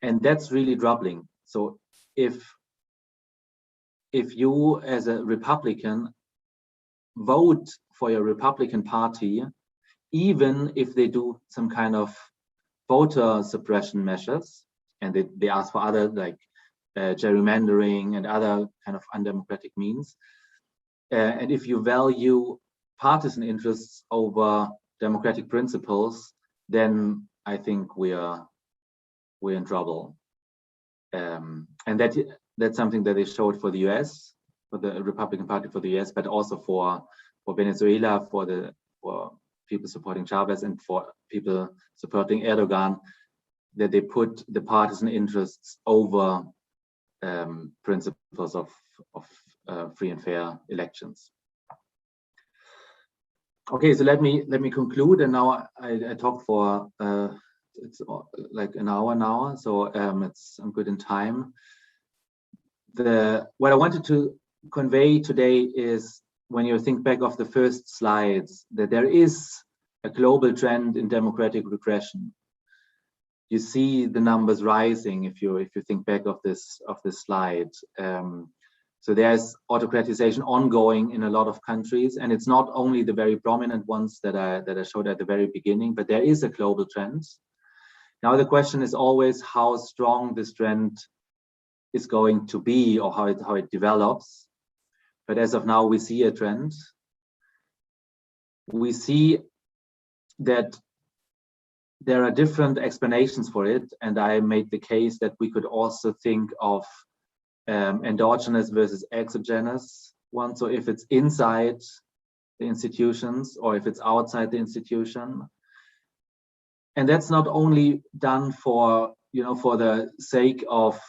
And that's really troubling. So if you as a Republican vote for your Republican Party, even if they do some kind of voter suppression measures, and they ask for other gerrymandering and other kind of undemocratic means, and if you value partisan interests over democratic principles, then I think we're in trouble. And that's something that they showed for the US, for the Republican Party for the US, but also for Venezuela, for people supporting Chavez and for people supporting Erdogan, that they put the partisan interests over principles of free and fair elections. Okay, so let me conclude. And now I talked for it's like an hour now, so I'm good in time. What I wanted to convey today is, when you think back of the first slides, that there is a global trend in democratic regression. You see the numbers rising if you think back of this slide. So there's autocratization ongoing in a lot of countries, and it's not only the very prominent ones that I showed at the very beginning, but there is a global trend. Now the question is always how strong this trend is going to be, or how it develops. But as of now, we see a trend. We see that there are different explanations for it, and I made the case that we could also think of endogenous versus exogenous one. So if it's inside the institutions or if it's outside the institution. And that's not only done for the sake of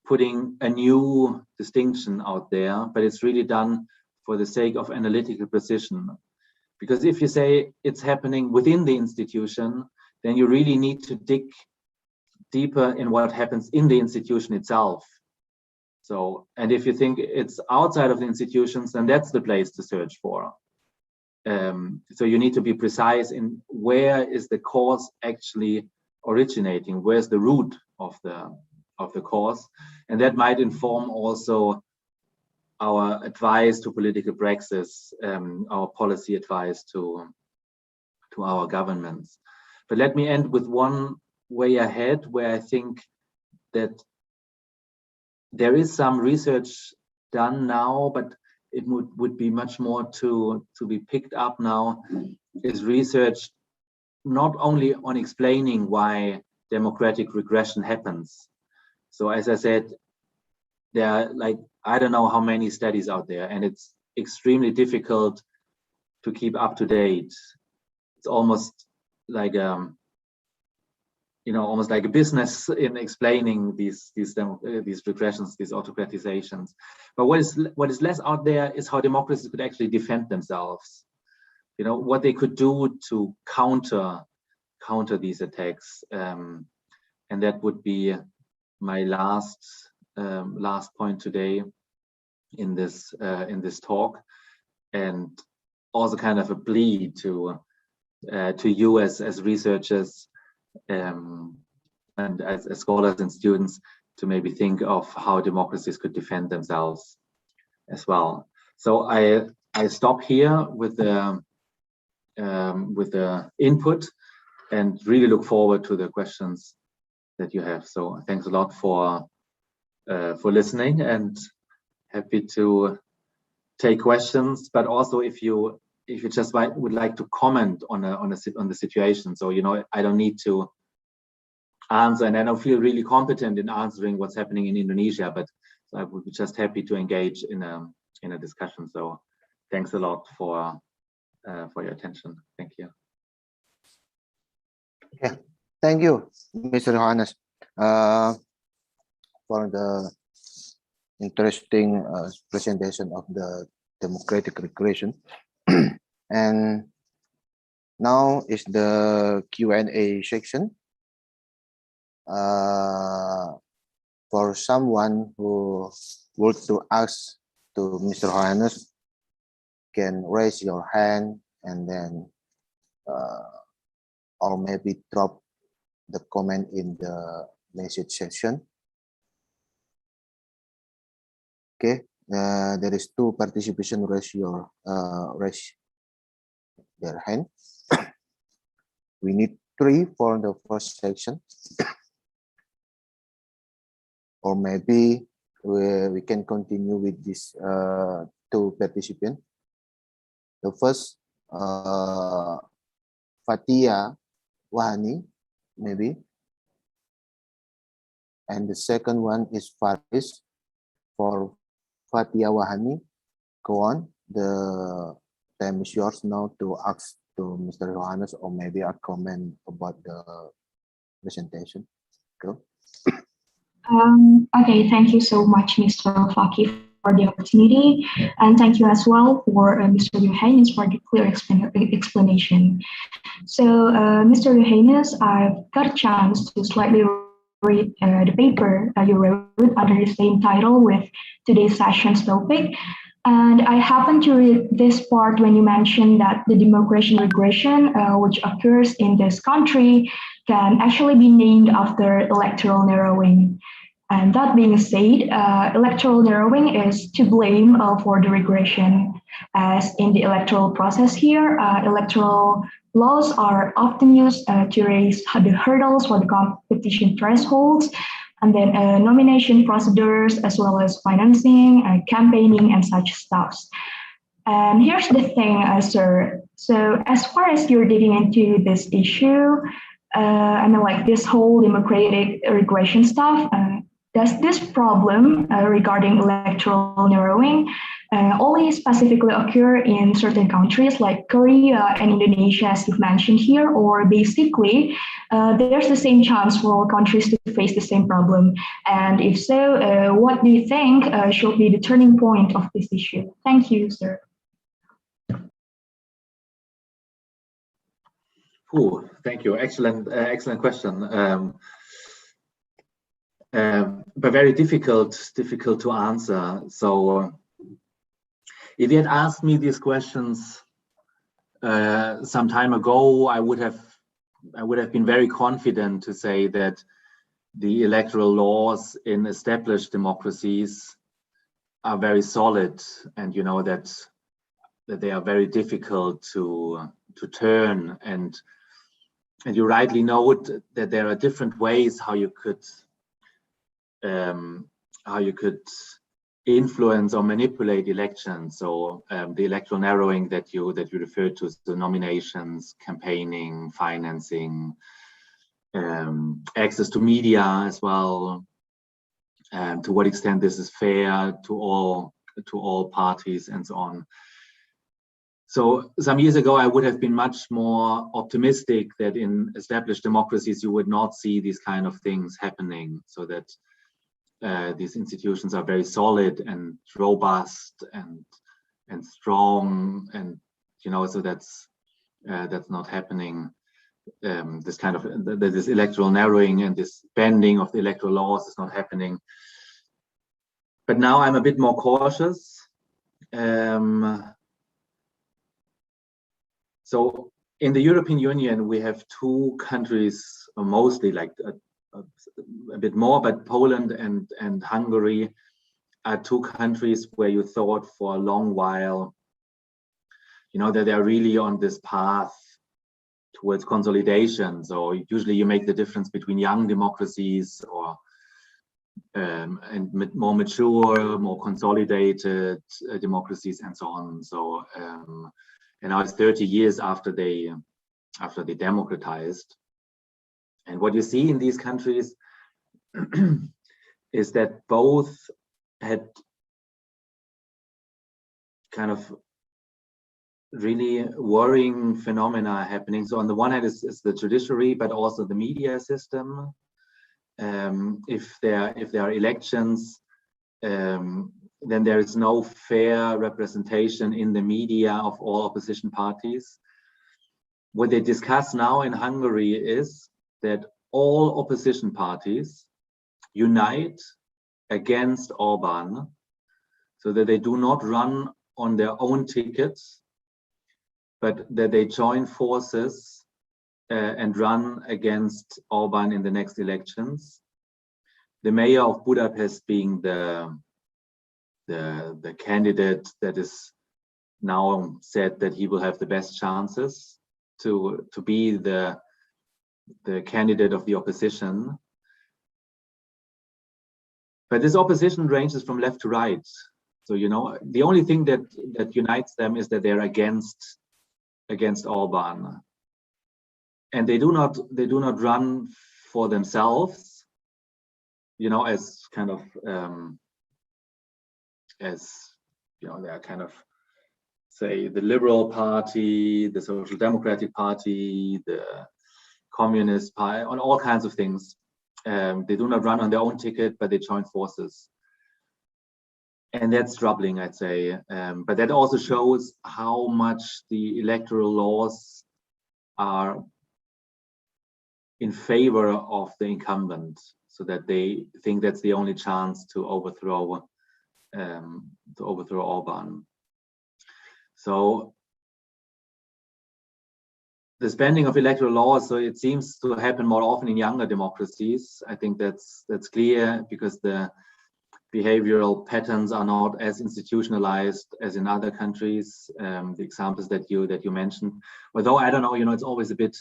putting a new distinction out there, but it's really done for the sake of analytical precision. Because if you say it's happening within the institution, then you really need to dig deeper in what happens in the institution itself. So, and if you think it's outside of the institutions, then that's the place to search for. So you need to be precise in where is the cause actually originating, where's the root of the cause, and that might inform also our advice to political praxis, our policy advice to our governments. But let me end with one way ahead, where I think that there is some research done now, but it would be much more to be picked up now, is research not only on explaining why democratic regression happens. So as I said, there are I don't know how many studies out there, and it's extremely difficult keep up to date. It's almost like almost like a business in explaining these regressions, these autocratizations. But what is less out there is how democracies could actually defend themselves. What they could do to counter these attacks, and that would be my last point today in this talk, and also kind of a plea to you as researchers and as scholars and students to maybe think of how democracies could defend themselves as well. So I stop here with the input and really look forward to the questions that you have. So thanks a lot for listening, and happy to take questions. But also if you just would like to comment on the situation, so I don't need to answer, and I don't feel really competent in answering what's happening in Indonesia, but I would be just happy to engage in a discussion. So thanks a lot for your attention. Thank you. Yeah, thank you, Mr. Johannes, for the interesting presentation of the democratic regression. And now is the Q&A section. For someone who would to ask to Mr. Johannes, can raise your hand and then or maybe drop the comment in the message section. Okay, there is 2 participation raise their hand. We need 3 for the first section. Or maybe we can continue with this 2 participants. The first, Fatia Wahani, maybe. And the second one is Faris. For Fatia Wahani, go on. The time is yours now to ask to Mr. Johannes or maybe a comment about the presentation. Go. Okay, thank you so much, Mr. Faki, for the opportunity, and thank you as well for Mr. Johannes for the clear explanation. So, Mr. Johannes, I've got a chance to slightly read the paper you wrote under the same title with today's session's topic. And I happened to read this part when you mentioned that the democratic regression, which occurs in this country, can actually be named after electoral narrowing. And that being said, electoral narrowing is to blame for the regression, as in the electoral process here, electoral laws are often used to raise the hurdles for the competition thresholds, and then nomination procedures, as well as financing, campaigning, and such stuffs. And here's the thing, sir. So as far as you're digging into this issue, I mean, like this whole democratic regression stuff, does this problem regarding electoral narrowing only specifically occur in certain countries like Korea and Indonesia, as you've mentioned here, or basically there's the same chance for all countries to face the same problem? And if so, what do you think should be the turning point of this issue? Thank you, sir. Oh, thank you. Excellent question. But very difficult to answer. So if you had asked me these questions some time ago, I would have been very confident to say that the electoral laws in established democracies are very solid, and that they are very difficult to turn. And you rightly note that there are different ways how you could influence or manipulate elections. So the electoral narrowing that you referred to, the nominations, campaigning, financing, access to media as well, to what extent this is fair to all parties, and so on. So some years ago, I would have been much more optimistic that in established democracies, you would not see these kind of things happening, so that these institutions are very solid and robust and strong, and so that's not happening. This kind of this electoral narrowing and this bending of the electoral laws is not happening. But now I'm a bit more cautious. So in the European Union, we have two countries, mostly like a bit more, but Poland and Hungary are two countries where you thought for a long while, that they're really on this path towards consolidation. So usually you make the difference between young democracies or and more mature, more consolidated democracies and so on. So and now it's 30 years after they democratized. And what you see in these countries is that both had kind of really worrying phenomena happening. So on the one hand is the judiciary, but also the media system. If there are elections, then there is no fair representation in the media of all opposition parties. What they discuss now in Hungary is that all opposition parties unite against Orban, so that they do not run on their own tickets, but that they join forces and run against Orban in the next elections. The mayor of Budapest being the candidate that is now said that he will have the best chances to be the candidate of the opposition. But this opposition ranges from left to right. So the only thing that unites them is that they're against Orban, and they do not run for themselves, as kind of they are kind of, say, the Liberal Party, the Social Democratic Party, the Communist Party, on all kinds of things. They do not run on their own ticket, but they join forces. And that's troubling, I'd say. But that also shows how much the electoral laws are in favor of the incumbent, so that they think that's the only chance to overthrow Orban. So the bending of electoral laws, so it seems to happen more often in younger democracies. I think that's clear, because the behavioral patterns are not as institutionalized as in other countries. The examples that you mentioned, although I don't know, it's always a bit.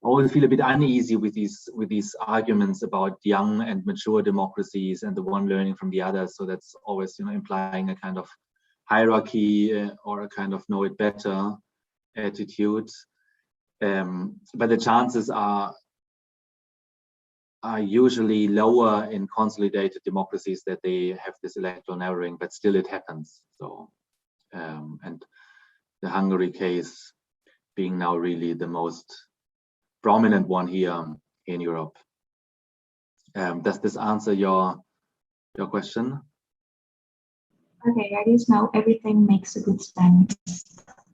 I always feel a bit uneasy with these arguments about young and mature democracies and the one learning from the other. So that's always implying a kind of hierarchy or a kind of know it better attitude. But the chances are usually lower in consolidated democracies that they have this electoral narrowing, but still it happens. So and the Hungary case being now really the most prominent one here in Europe. Does this answer your question? Okay, I guess now everything makes a good sense.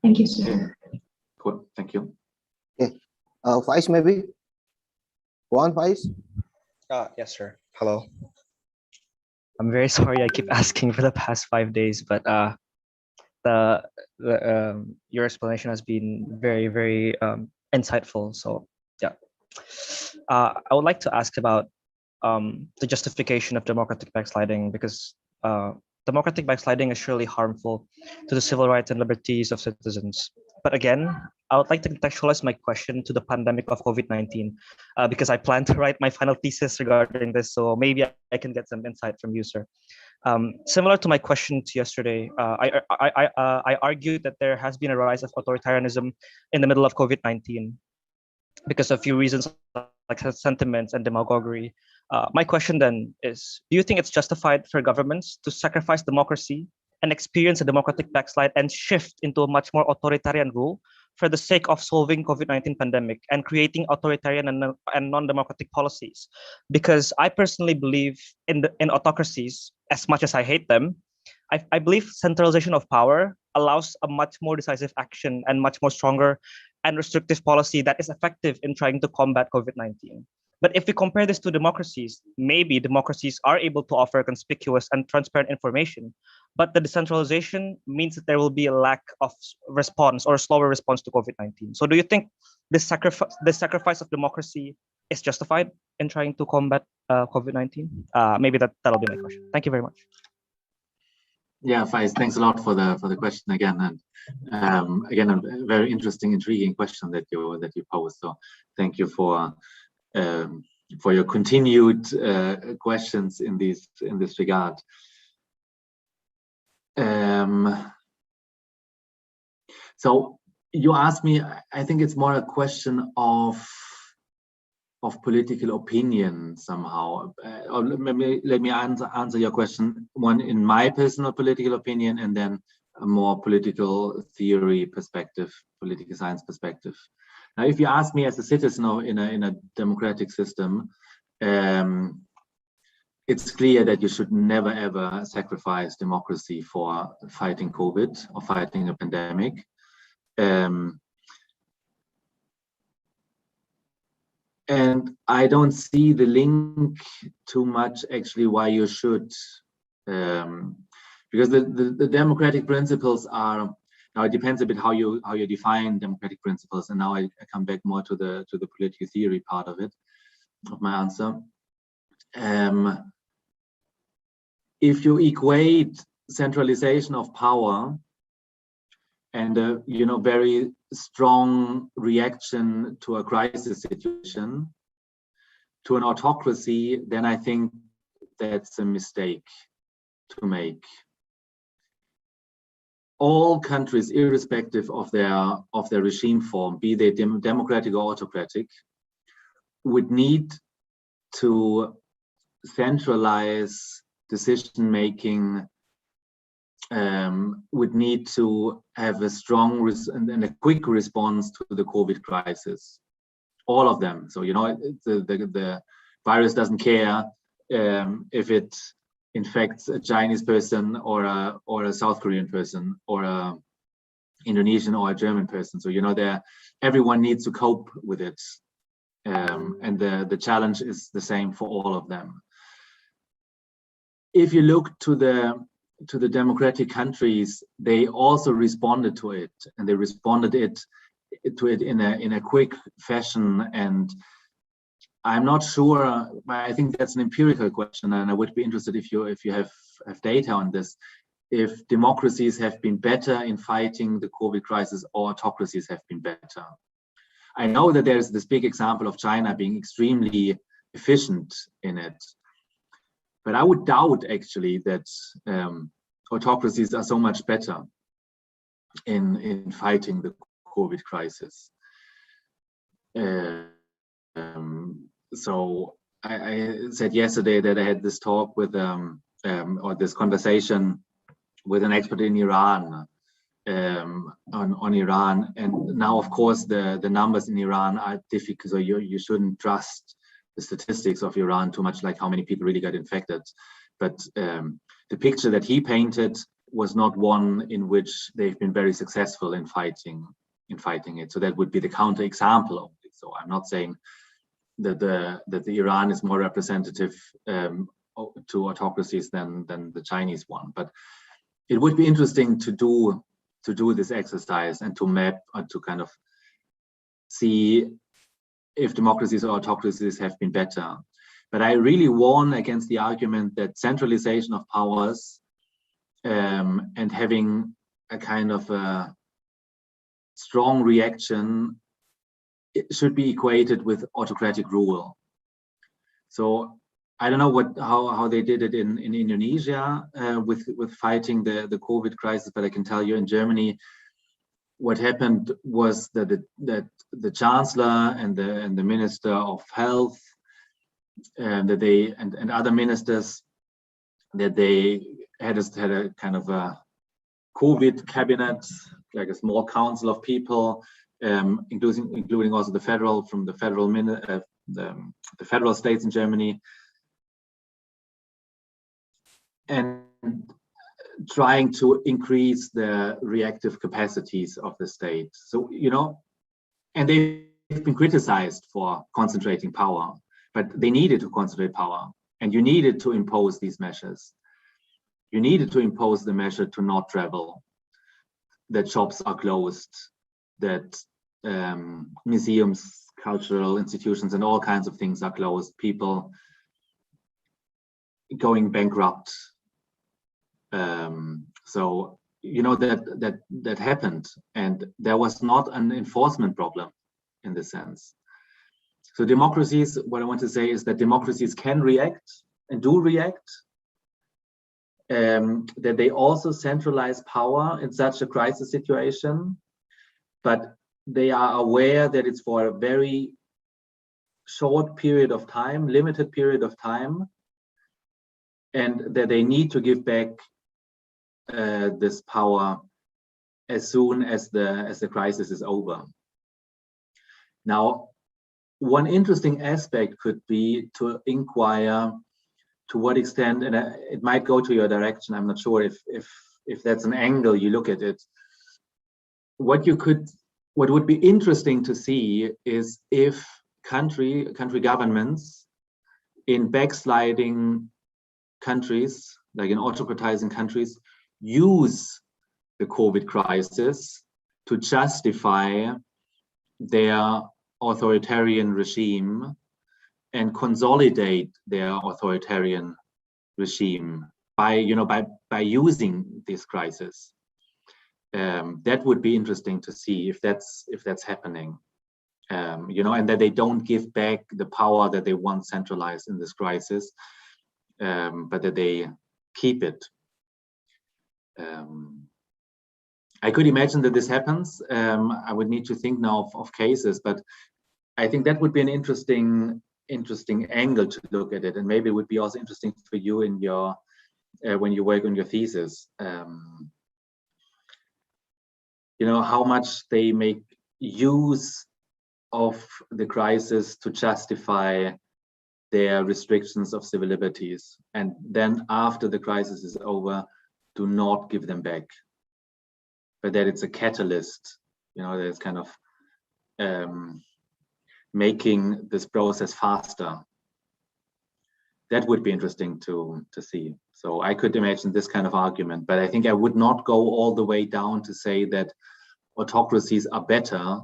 Thank you, sir. Cool, thank you. Okay, Faiz, maybe? Go on, Faiz. Yes, sir. Hello. I'm very sorry I keep asking for the past 5 days, but your explanation has been very, very insightful. So yeah, I would like to ask about the justification of democratic backsliding, because democratic backsliding is surely harmful to the civil rights and liberties of citizens. But again, I would like to contextualize my question to the pandemic of COVID-19, because I plan to write my final thesis regarding this. So maybe I can get some insight from you, sir. Similar to my question to yesterday, I argued that there has been a rise of authoritarianism in the middle of COVID-19 because of a few reasons like sentiments and demagoguery. My question then is, do you think it's justified for governments to sacrifice democracy and experience a democratic backslide and shift into a much more authoritarian rule for the sake of solving COVID-19 pandemic and creating authoritarian and non-democratic policies. Because I personally believe in autocracies, as much as I hate them. I believe centralization of power allows a much more decisive action and much more stronger and restrictive policy that is effective in trying to combat COVID-19. But if we compare this to democracies, maybe democracies are able to offer conspicuous and transparent information, but the decentralization means that there will be a lack of response or a slower response to COVID-19. So do you think this sacrifice of democracy is justified in trying to combat COVID-19? Maybe that'll be my question. Thank you very much. Yeah, Faiz, thanks a lot for the question again, and again a very interesting, intriguing question that you posed. So thank you for your continued questions in this regard. So you asked me, I think it's more a question of political opinion somehow. Or let me answer your question, one in my personal political opinion, and then a more political theory perspective, political science perspective. Now, if you ask me as a citizen in a democratic system, it's clear that you should never ever sacrifice democracy for fighting COVID or fighting a pandemic. And I don't see the link too much actually why you should, because the democratic principles are, now it depends a bit how you define democratic principles, and now I come back more to the political theory part of it, of my answer. If you equate centralization of power and a very strong reaction to a crisis situation to an autocracy, then I think that's a mistake to make. All countries, irrespective of their regime form, be they democratic or autocratic, would need to centralize decision making, would need to have a strong and a quick response to the COVID crisis. All of them. So the virus doesn't care if it infects a Chinese person or a South Korean person or a Indonesian or a German person. So everyone needs to cope with it, and the challenge is the same for all of them. If you look to the democratic countries, they also responded to it, and they responded to it in a quick fashion. And I'm not sure, I think that's an empirical question, and I would be interested if you have data on this, if democracies have been better in fighting the COVID crisis or autocracies have been better. I know that there's this big example of China being extremely efficient in it, but I would doubt actually that autocracies are so much better in fighting the COVID crisis. So I said yesterday that I had this talk with or this conversation with an expert in Iran on Iran, and now of course the numbers in Iran are difficult, so you shouldn't trust the statistics of Iran too much, like how many people really got infected. But the picture that he painted was not one in which they've been very successful in fighting it. So that would be the counterexample of it. So I'm not saying that the Iran is more representative to autocracies than the Chinese one, but it would be interesting to do this exercise and to map and to kind of see if democracies or autocracies have been better. But I really warn against the argument that centralization of powers and having a kind of a strong reaction, it should be equated with autocratic rule. So I don't know how they did it in Indonesia with fighting the COVID crisis, but I can tell you in Germany, what happened was that the chancellor and the minister of health and other ministers, that they had a kind of a COVID cabinet, like a small council of people, including also the federal states in Germany, and trying to increase the reactive capacities of the state. So, and they've been criticized for concentrating power, but they needed to concentrate power, and you needed to impose these measures. You needed to impose the measure to not travel, that shops are closed, that museums, cultural institutions, and all kinds of things are closed, people going bankrupt. So that happened, and there was not an enforcement problem in this sense. So democracies, what I want to say is that democracies can react and do react, that they also centralize power in such a crisis situation, but they are aware that it's for a very short period of time, limited period of time, and that they need to give back this power as soon as the crisis is over. Now, one interesting aspect could be to inquire to what extent, and it might go to your direction, I'm not sure if that's an angle you look at it. What would be interesting to see is if country governments in backsliding countries, like in autocratizing countries, use the COVID crisis to justify their authoritarian regime and consolidate their authoritarian regime by using this crisis. That would be interesting to see if that's happening, and that they don't give back the power that they once centralized in this crisis, but that they keep it. I could imagine that this happens. I would need to think now of cases, but I think that would be an interesting angle to look at it, and maybe it would be also interesting for you in your when you work on your thesis. How much they make use of the crisis to justify their restrictions of civil liberties, and then after the crisis is over, do not give them back, but that it's a catalyst, that it's kind of making this process faster. That would be interesting to see. So I could imagine this kind of argument, but I think I would not go all the way down to say that autocracies are better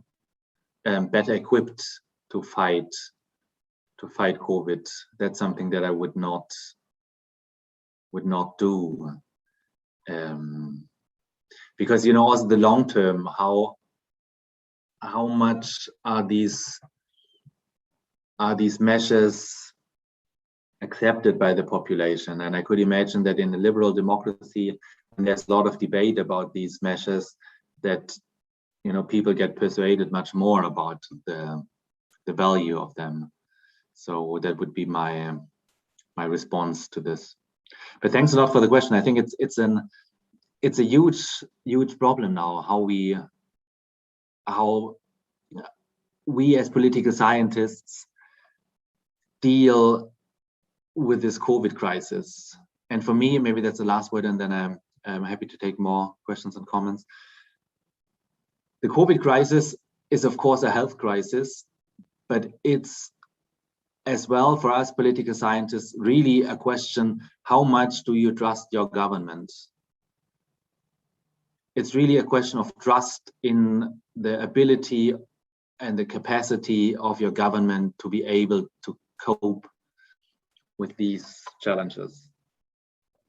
equipped to fight COVID. That's something that I would not do, because also the long term, how much are these measures accepted by the population? And I could imagine that in a liberal democracy, and there's a lot of debate about these measures, that people get persuaded much more about the value of them. So that would be my response to this. But thanks a lot for the question. I think it's a huge problem now, how we as political scientists deal with this COVID crisis. And for me, maybe that's the last word, and then I'm happy to take more questions and comments. The COVID crisis is, of course, a health crisis, but it's as well for us political scientists really a question: how much do you trust your government? It's really a question of trust in the ability and the capacity of your government to be able to cope with these challenges.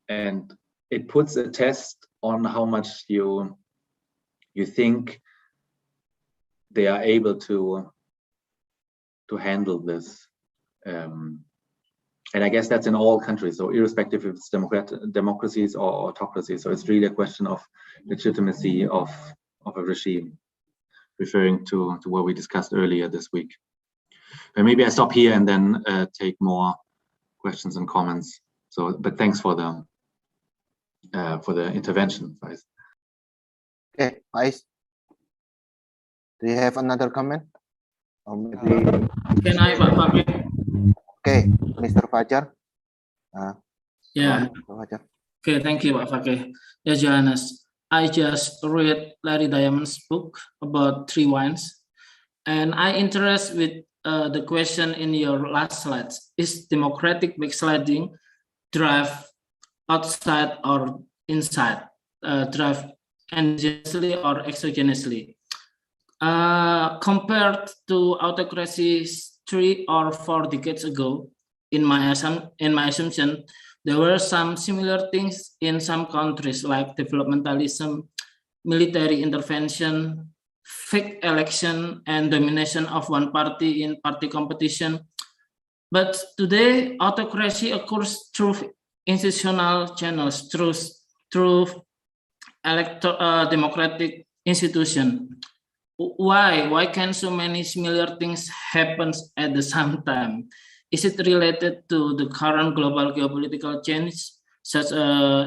And it puts a test on how much you think they are able to handle this. And I guess that's in all countries, so irrespective if it's democracies or autocracies. So it's really a question of legitimacy of a regime, referring to what we discussed earlier this week. But maybe I stop here and then take more questions and comments. So, but thanks for the intervention. Faiz, do you have another comment? Or maybe Can I, Pak Fakih? okay, Mr. Fajar. Yeah. Mr. Fajar. Okay, thank you, Pak Fakih. Yeah, Johannes. I just read Larry Diamond's book about three wines, and I interest with the question in your last slides. Is democratic backsliding drive outside or inside? Drive endogenously or exogenously? Compared to autocracies 3 or 4 decades ago, in my assumption, there were some similar things in some countries like developmentalism, military intervention, fake election, and domination of one party in party competition. But today, autocracy occurs through institutional channels, through democratic institution. Why can so many similar things happen at the same time? Is it related to the current global geopolitical change, such as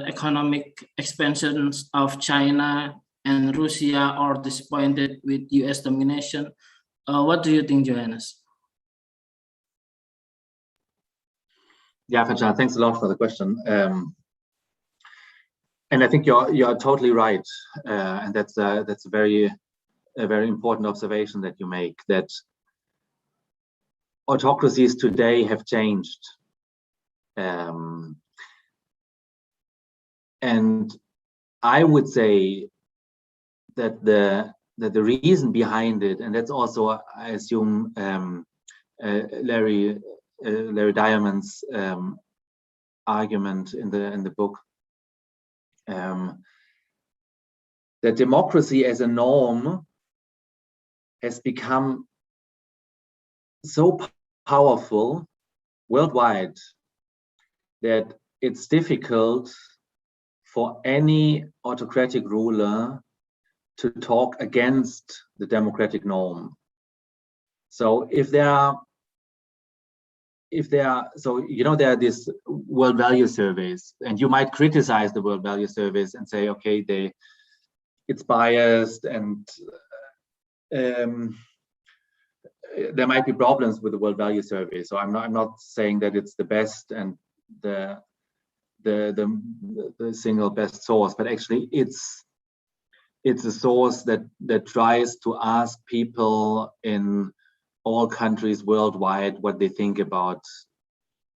economic expansions of China and Russia, or disappointed with US domination? What do you think, Johannes? Yeah, Fajar, thanks a lot for the question. And I think you're totally right, and that's a very important observation that you make, that autocracies today have changed, and I would say that the reason behind it, and that's also, I assume, Larry Diamond's argument in the book, that democracy as a norm has become so powerful worldwide that it's difficult for any autocratic ruler to talk against the democratic norm. So there are these world value surveys, and you might criticize the world value surveys and say, okay, it's biased, and there might be problems with the world value survey. So I'm not saying that it's the best and the single best source, but actually it's a source that tries to ask people in all countries worldwide what they think about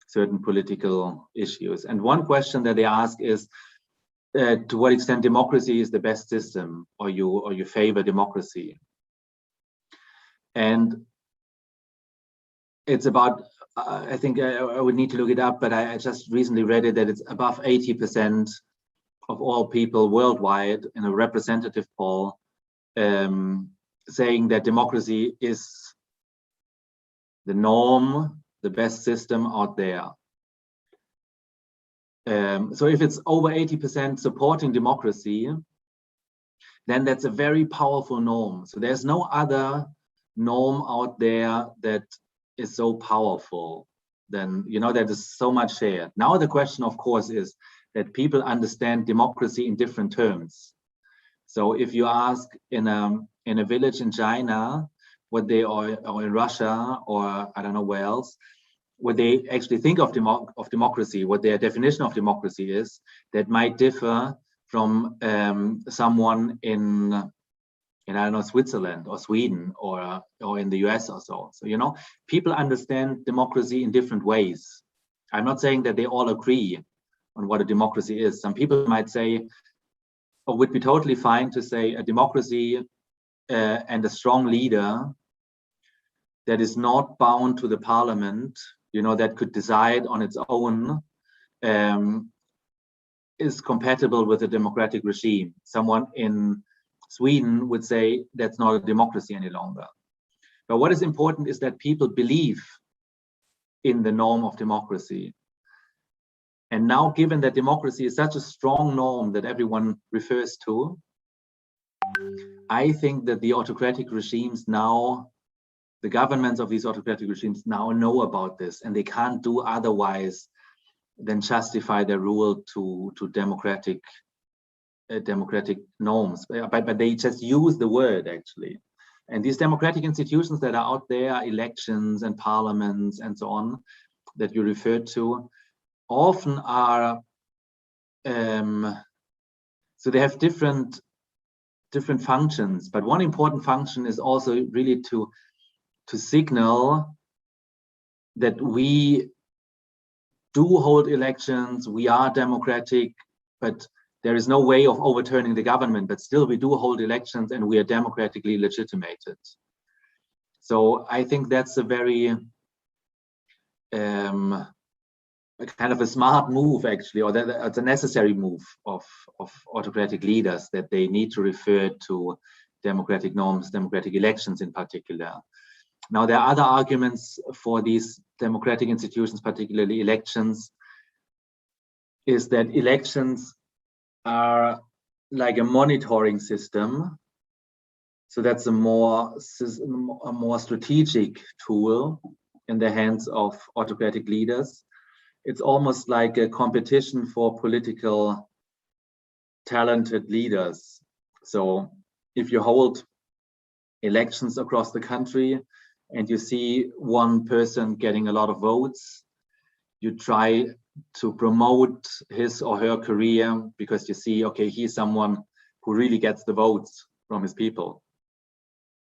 certain political issues. And one question that they ask is, to what extent democracy is the best system, or you favor democracy? And it's about, I think I would need to look it up, but I just recently read it, that it's above 80% of all people worldwide in a representative poll saying that democracy is the norm, the best system out there. So if it's over 80% supporting democracy, then that's a very powerful norm. So there's no other norm out there that is so powerful, then that is so much shared. Now the question, of course, is that people understand democracy in different terms. So if you ask in a village in China what they, or in Russia, or I don't know where else, what they actually think of democracy, what their definition of democracy is, that might differ from someone in I don't know, Switzerland or Sweden or in the US or so. So, people understand democracy in different ways. I'm not saying that they all agree on what a democracy is. Some people might say, or would be totally fine to say, a democracy and a strong leader that is not bound to the parliament, that could decide on its own, is compatible with a democratic regime. Someone in Sweden would say that's not a democracy any longer. But what is important is that people believe in the norm of democracy. And now, given that democracy is such a strong norm that everyone refers to, I think that the autocratic regimes now, the governments of these autocratic regimes now know about this, and they can't do otherwise than justify their rule to democratic democratic norms, but they just use the word actually. And these democratic institutions that are out there, elections and parliaments and so on, that you referred to, often are, so they have different functions, but one important function is also really to signal that we do hold elections, we are democratic, but there is no way of overturning the government, but still we do hold elections and we are democratically legitimated. So I think that's a very kind of a smart move actually, or that's a necessary move of autocratic leaders, that they need to refer to democratic norms, democratic elections in particular. Now, there are other arguments for these democratic institutions, particularly elections, is that elections are like a monitoring system. So that's a more strategic tool in the hands of autocratic leaders. It's almost like a competition for political talented leaders. So if you hold elections across the country and you see one person getting a lot of votes, you try to promote his or her career because you see, okay, he's someone who really gets the votes from his people.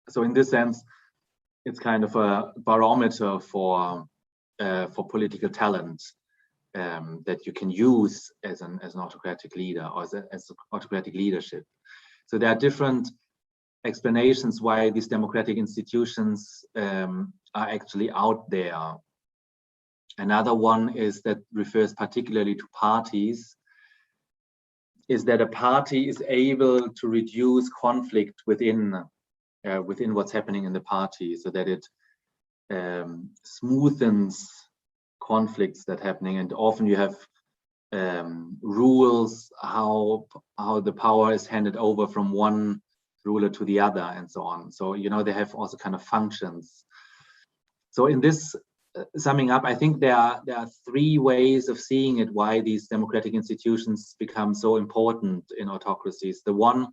So in this sense, it's kind of a barometer for political talent that you can use as an autocratic leader or as autocratic leadership. So there are different explanations why these democratic institutions are actually out there. Another one is that refers particularly to parties, is that a party is able to reduce conflict within what's happening in the party, so that it smoothens conflicts that are happening. And often you have rules how the power is handed over from one ruler to the other and so on. So, you know, they have also kind of functions. So in this summing up, I think there are three ways of seeing it, why these democratic institutions become so important in autocracies. The one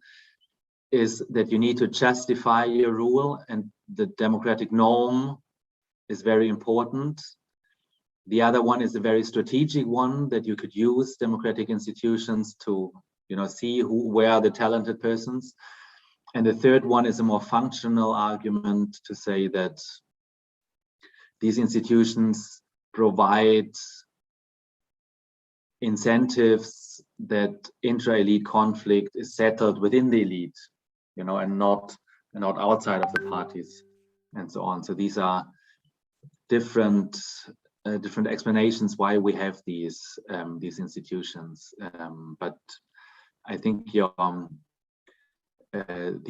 is that you need to justify your rule, and the democratic norm is very important. The other one is a very strategic one, that you could use democratic institutions to, you know, see where are the talented persons. And the third one is a more functional argument to say that these institutions provide incentives that intra-elite conflict is settled within the elite, you know, and not outside of the parties and so on. So these are different explanations why we have these institutions. But I think the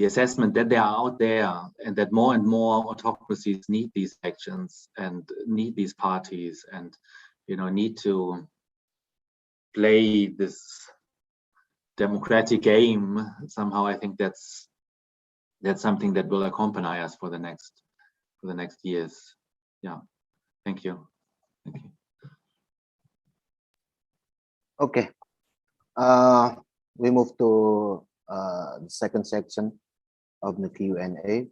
assessment that they are out there and that more and more autocracies need these actions and need these parties and, you know, need to play this democratic game somehow, I think that's something that will accompany us for the next years. Yeah. Thank you. Thank you. Okay. We move to the second section of the Q&A.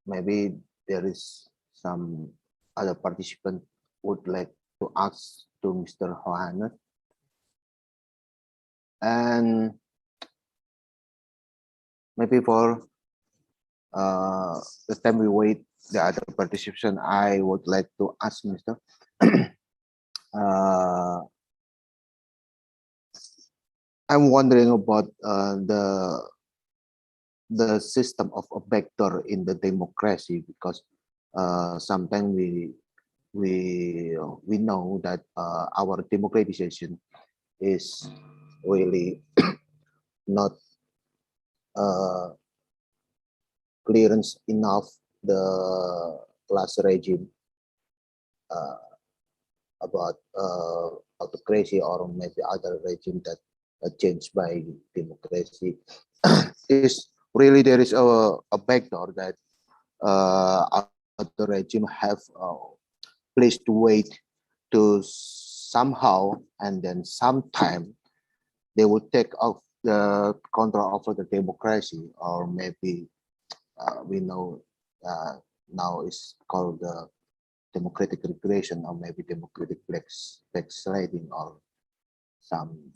Maybe there is some other participant would like to ask to Mr. Johannes. And maybe for the time we wait the other participation, I would like to ask Mr. I'm wondering about the system of a vector in the democracy, because sometimes we know that our democratization is really not clearance enough the class regime about autocracy or maybe other regime that changed by democracy. Is really there is a backdoor that the regime have placed weight to somehow and then sometime they would take off the control over the democracy, or maybe we know now it's called the democratic regression, or maybe democratic backsliding, or some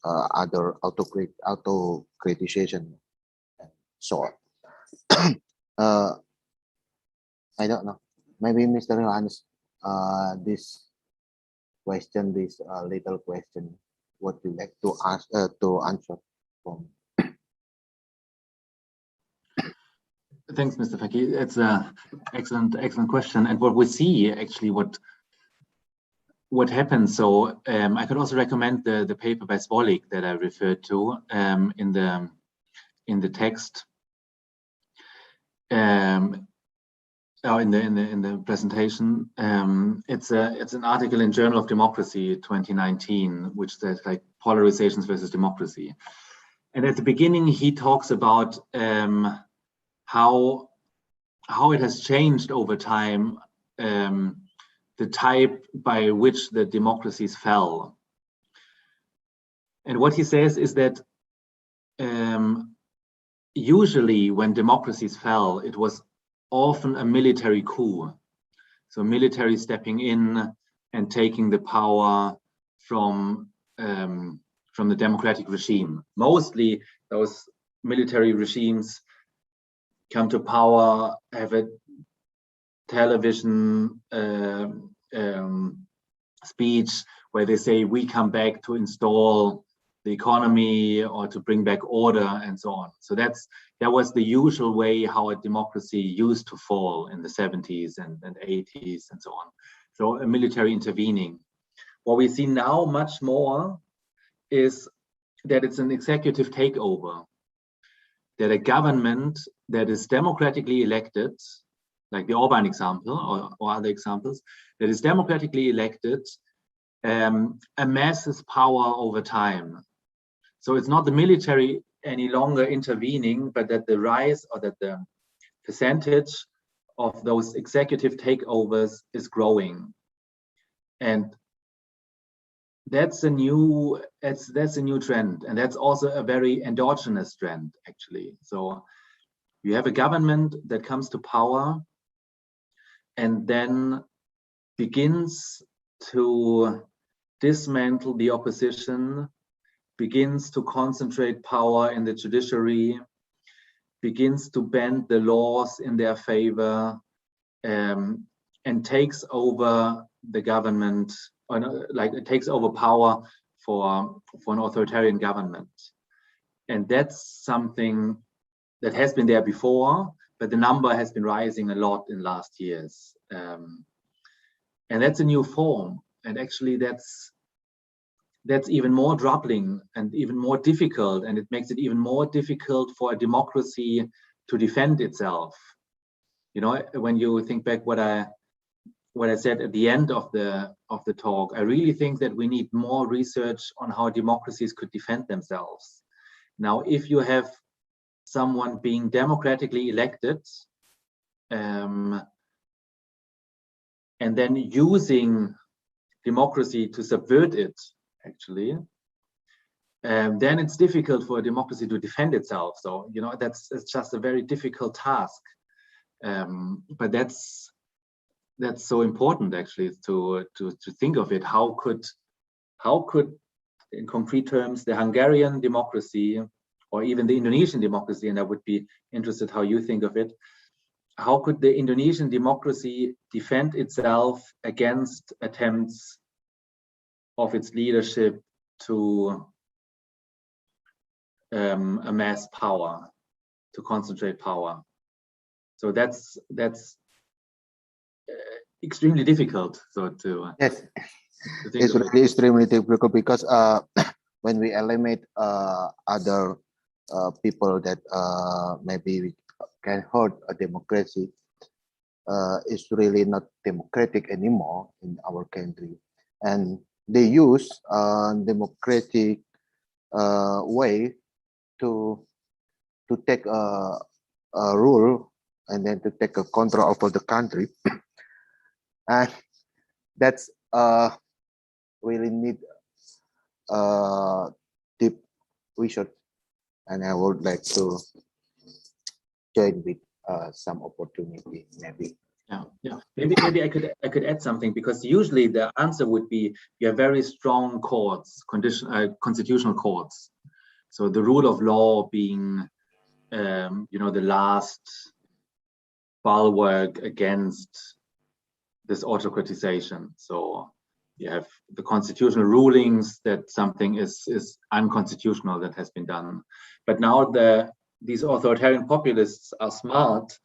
other auto-criticization and so on. I don't know. Maybe Mr. Johannes, this question, this little question, what you like to ask to answer from? Thanks, Mr. Faki. It's an excellent question. And what we see, actually, what happens. So I could also recommend the paper by Svolik that I referred to in the text, or in the presentation. It's an article in Journal of Democracy 2019, which says like polarizations versus democracy. And at the beginning, he talks about how it has changed over time, the type by which the democracies fell. And what he says is that usually when democracies fell, it was often a military coup. So military stepping in and taking the power from the democratic regime. Mostly those military regimes come to power, have a television speech where they say, we come back to install the economy or to bring back order and so on. So that was the usual way how a democracy used to fall in the 70s and 80s and so on. So a military intervening. What we see now much more is that it's an executive takeover, that a government that is democratically elected, like the Orban example or other examples, that is democratically elected, amasses power over time. So it's not the military any longer intervening, but that the rise or that the percentage of those executive takeovers is growing. And that's a new trend, and that's also a very endogenous trend, actually. So you have a government that comes to power and then begins to dismantle the opposition, begins to concentrate power in the judiciary, begins to bend the laws in their favor, and takes over the government, or like it takes over power for an authoritarian government. And that's something that has been there before, but the number has been rising a lot in last years. And that's a new form. And actually that's even more troubling and even more difficult, and it makes it even more difficult for a democracy to defend itself. You know, when you think back what I said at the end of the talk, I really think that we need more research on how democracies could defend themselves. Now, if you have someone being democratically elected and then using democracy to subvert it, actually, then it's difficult for a democracy to defend itself. So, you know, it's just a very difficult task. But that's so important, actually, to think of it. How could, in concrete terms, the Hungarian democracy or even the Indonesian democracy, and I would be interested how you think of it, how could the Indonesian democracy defend itself against attempts of its leadership to amass power, to concentrate power? So that's extremely difficult. So yes, it's really extremely difficult because when we eliminate other people that maybe can hurt a democracy, it's really not democratic anymore in our country, and they use democratic way to take a rule and then to take a control over the country, and that's really need deep research, and I would like to join with some opportunity maybe. Yeah. Maybe I could add something, because usually the answer would be you have very strong courts, constitutional courts. So the rule of law being, the last bulwark against this autocratization. So you have the constitutional rulings that something is unconstitutional that has been done. But now these authoritarian populists are smart,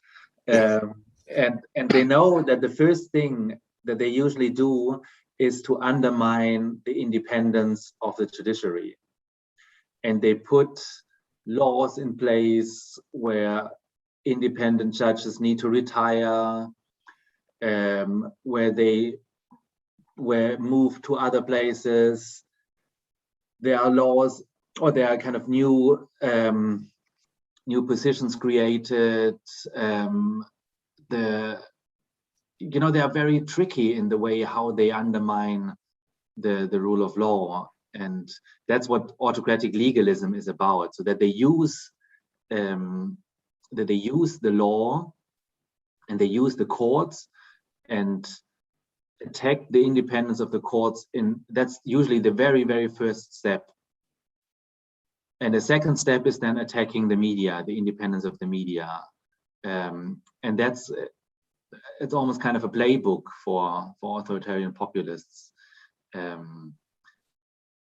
and they know that the first thing that they usually do is to undermine the independence of the judiciary. And they put laws in place where independent judges need to retire, where they were moved to other places. There are laws, or there are kind of new positions created. They are very tricky in the way how they undermine the rule of law, and that's what autocratic legalism is about. So that they use the law and they use the courts and attack the independence of the courts. That's usually the very, very first step. And the second step is then attacking the media, the independence of the media. And it's almost kind of a playbook for authoritarian populists. And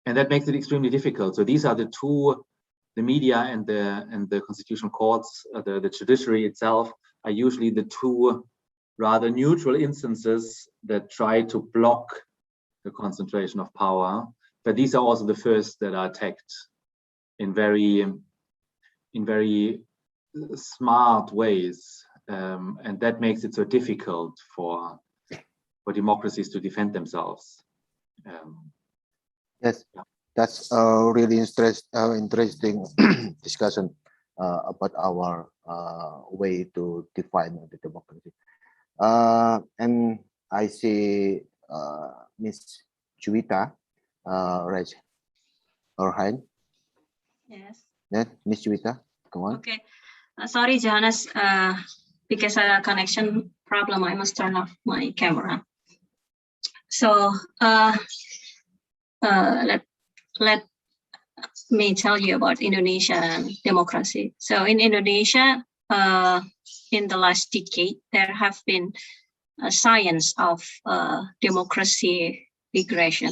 that makes it extremely difficult. So these are the two, the media and the constitutional courts, the judiciary itself, are usually the two rather neutral instances that try to block the concentration of power. But these are also the first that are attacked in very smart ways, and that makes it so difficult for democracies to defend themselves. Yes, that's a really interesting discussion about our way to define the democracy. And I see Miss Juwita raise her hand. Yes. Yeah, Miss Juwita, go on. Okay. Sorry, Johannes, because of a connection problem, I must turn off my camera. So let me tell you about Indonesia and democracy. So in Indonesia, in the last decade, there have been a science of democracy regression.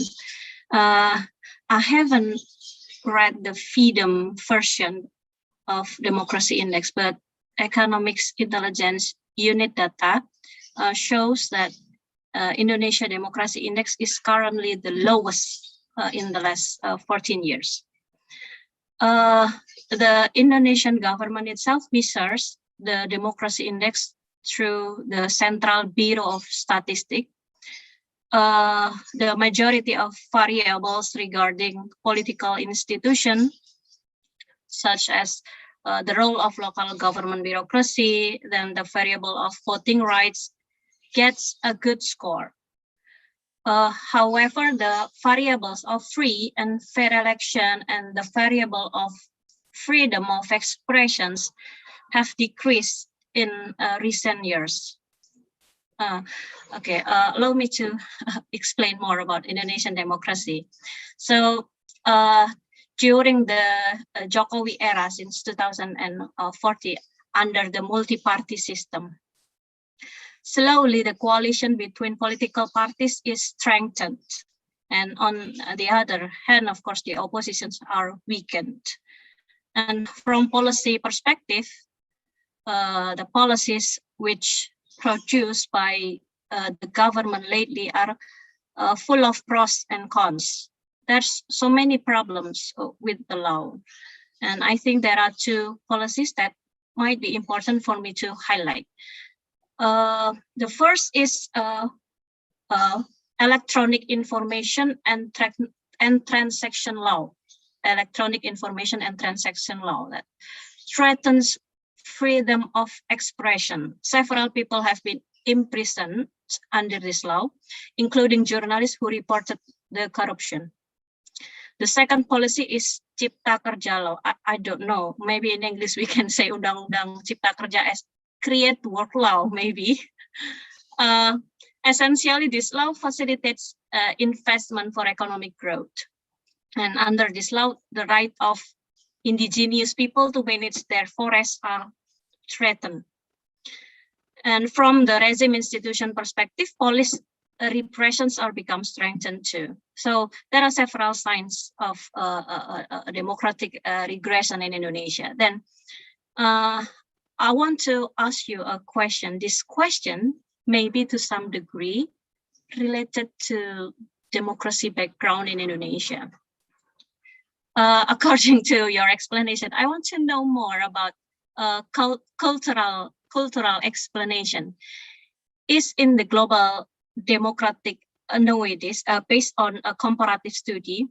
I haven't read the FIDEM version of Democracy Index, but Economics Intelligence Unit data shows that Indonesia Democracy Index is currently the lowest in the last 14 years. The Indonesian government itself measures the Democracy Index through the Central Bureau of Statistics. The majority of variables regarding political institutions, such as the role of local government bureaucracy, then the variable of voting rights, gets a good score. However, the variables of free and fair election and the variable of freedom of expressions have decreased in recent years. Allow me to explain more about Indonesian democracy. So during the Jokowi era since 2040, under the multi-party system, slowly the coalition between political parties is strengthened. And on the other hand, of course, the oppositions are weakened. And from policy perspective, the policies which produced by the government lately are full of pros and cons. There's so many problems with the law. And I think there are two policies that might be important for me to highlight. The first is electronic information and transaction law. Electronic information and transaction law that threatens freedom of expression. Several people have been imprisoned under this law, including journalists who reported the corruption. The second policy is Cipta Kerja Law. I don't know. Maybe in English we can say Undang-Undang Cipta Kerja as create work law, maybe. Essentially, this law facilitates investment for economic growth. And under this law, the right of indigenous people to manage their forests are threatened. And from the regime institution perspective, police repressions are become strengthened too. So there are several signs of democratic regression in Indonesia. Then I want to ask you a question. This question may be to some degree related to democracy background in Indonesia. According to your explanation, I want to know more about cultural explanation. Is in the global democratic nowadays, based on a comparative study,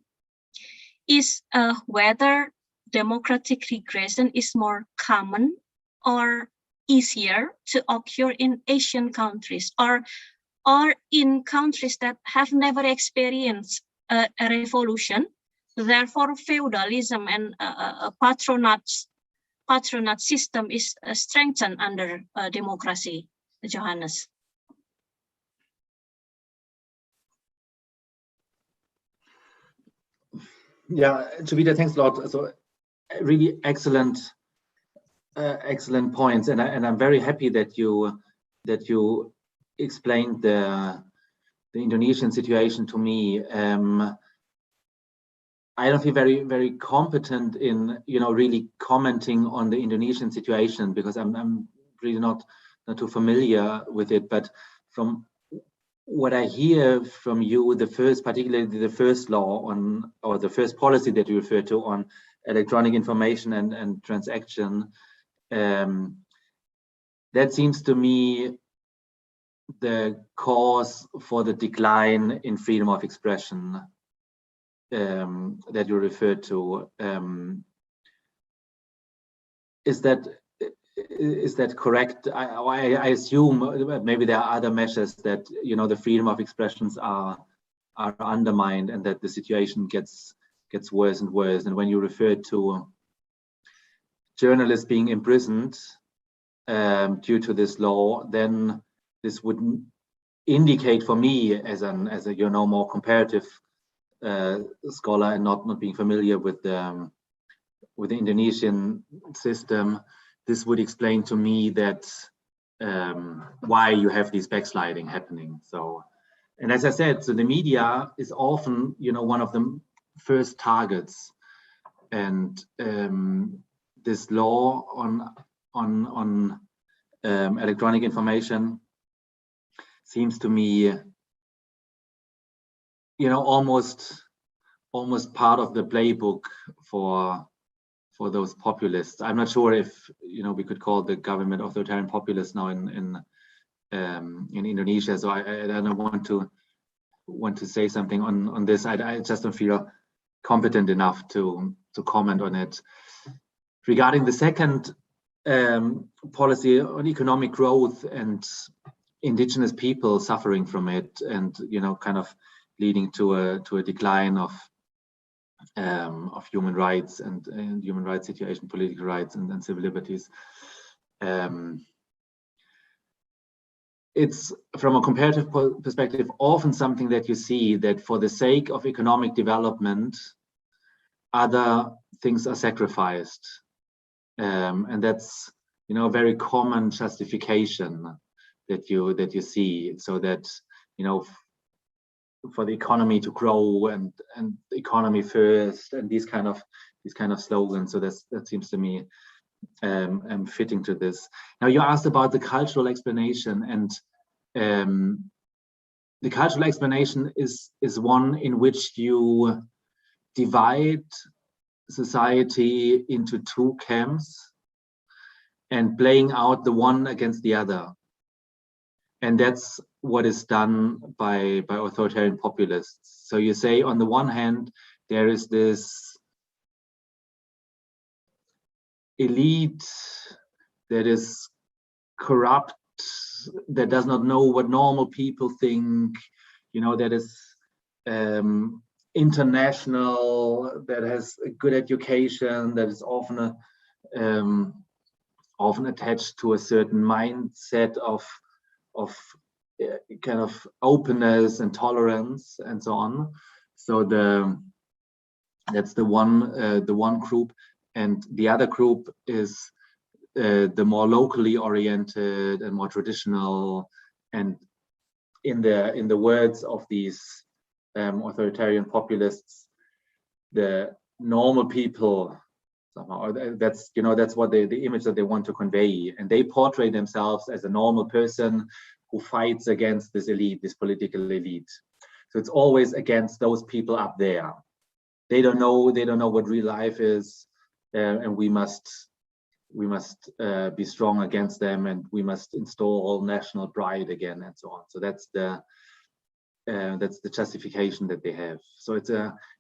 is whether democratic regression is more common or easier to occur in Asian countries, or in countries that have never experienced a revolution. Therefore, feudalism and patronage system is strengthened under democracy. Johannes. Yeah, Jovita, thanks a lot. So really excellent points, and I'm very happy that you explained the Indonesian situation to me. I don't feel very competent in really commenting on the Indonesian situation, because I'm really not too familiar with it. But from what I hear from you, particularly the first law on, or the first policy that you refer to on electronic information and transaction, that seems to me the cause for the decline in freedom of expression that you referred to. Is that correct? I assume maybe there are other measures that the freedom of expressions are undermined, and that the situation gets worse and worse. And when you refer to journalists being imprisoned due to this law, then this would indicate for me, as a more comparative scholar and not being familiar with the Indonesian system, this would explain to me that why you have this backsliding happening. So, and as I said, so the media is often one of the first targets, and this law on electronic information seems to me almost part of the playbook for those populists. I'm not sure if we could call the government authoritarian populist now in Indonesia. So I don't want to say something on this. I just don't feel competent enough to comment on it. Regarding the second policy on economic growth and indigenous people suffering from it, and kind of leading to a decline of human rights and human rights situation, political rights and civil liberties. It's, from a comparative perspective, often something that you see, that for the sake of economic development, other things are sacrificed, and that's a very common justification that you see, so that for the economy to grow and the economy first, and these kind of slogans. So that seems to me fitting to this. Now, you asked about the cultural explanation, and the cultural explanation is one in which you divide society into two camps and playing out the one against the other. And that's what is done by authoritarian populists. So you say, on the one hand, there is this elite that is corrupt, that does not know what normal people think, that is international, that has a good education, that is often often attached to a certain mindset of kind of openness and tolerance and so on. So that's the one group, and the other group is the more locally oriented and more traditional, and in the words of these authoritarian populists, the normal people somehow, that's what the image that they want to convey, and they portray themselves as a normal person who fights against this elite, this political elite. So it's always against those people up there. They don't know what real life is, and we must be strong against them, and we must install national pride again, and so on. So that's the justification that they have. So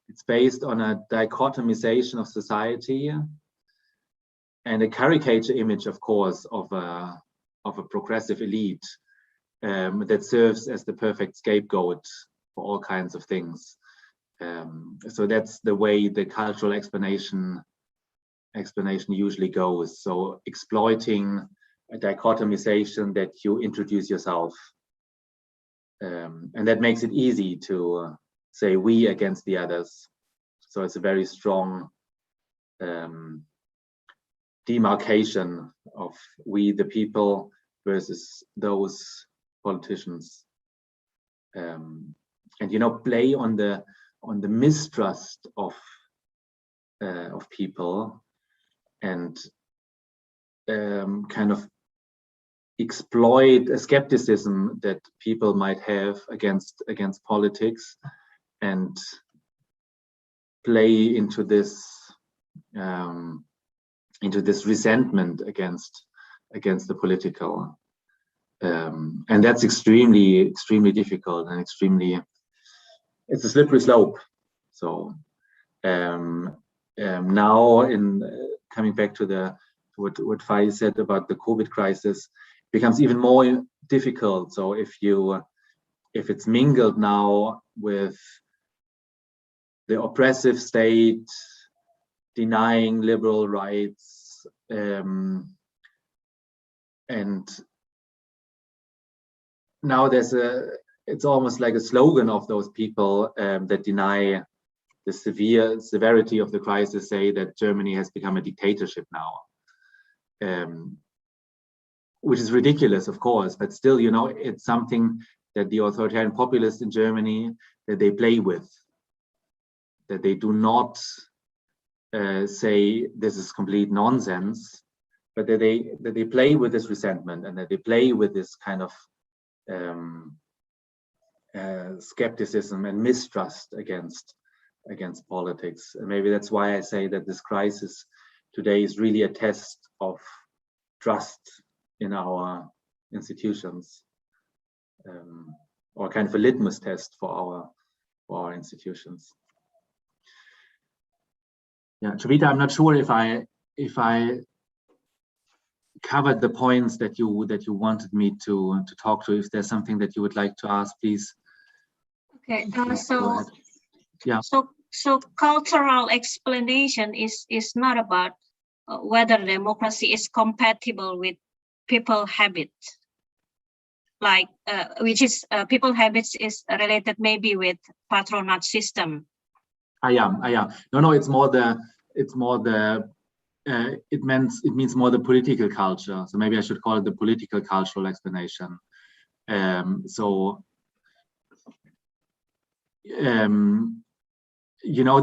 it's based on a dichotomization of society and a caricature image, of course, of a progressive elite that serves as the perfect scapegoat for all kinds of things. So that's the way the cultural explanation usually goes. So exploiting a dichotomization that you introduce yourself. And that makes it easy to say we against the others. So it's a very strong demarcation of we the people versus those politicians. And play on the mistrust of people, and kind of exploit a skepticism that people might have against politics, and play into this resentment against the political, and that's extremely difficult, and it's a slippery slope. So now, in coming back to what Fai said about the COVID crisis, becomes even more difficult. So if it's mingled now with the oppressive state denying liberal rights, and now it's almost like a slogan of those people that deny the severity of the crisis, say that Germany has become a dictatorship now, which is ridiculous, of course, but still, it's something that the authoritarian populists in Germany, that they play with, that they do not say this is complete nonsense, but that they play with this resentment, and that they play with this kind of skepticism and mistrust against politics. And maybe that's why I say that this crisis today is really a test of trust in our institutions, or kind of a litmus test for our institutions. Yeah, Jovita, I'm not sure if I covered the points that you wanted me to talk to. If there's something that you would like to ask, please. Okay, yeah. So cultural explanation is not about whether democracy is compatible with people habits, like which is people habits is related maybe with patronage system. Yeah. No, it means more the political culture. So maybe I should call it the political cultural explanation.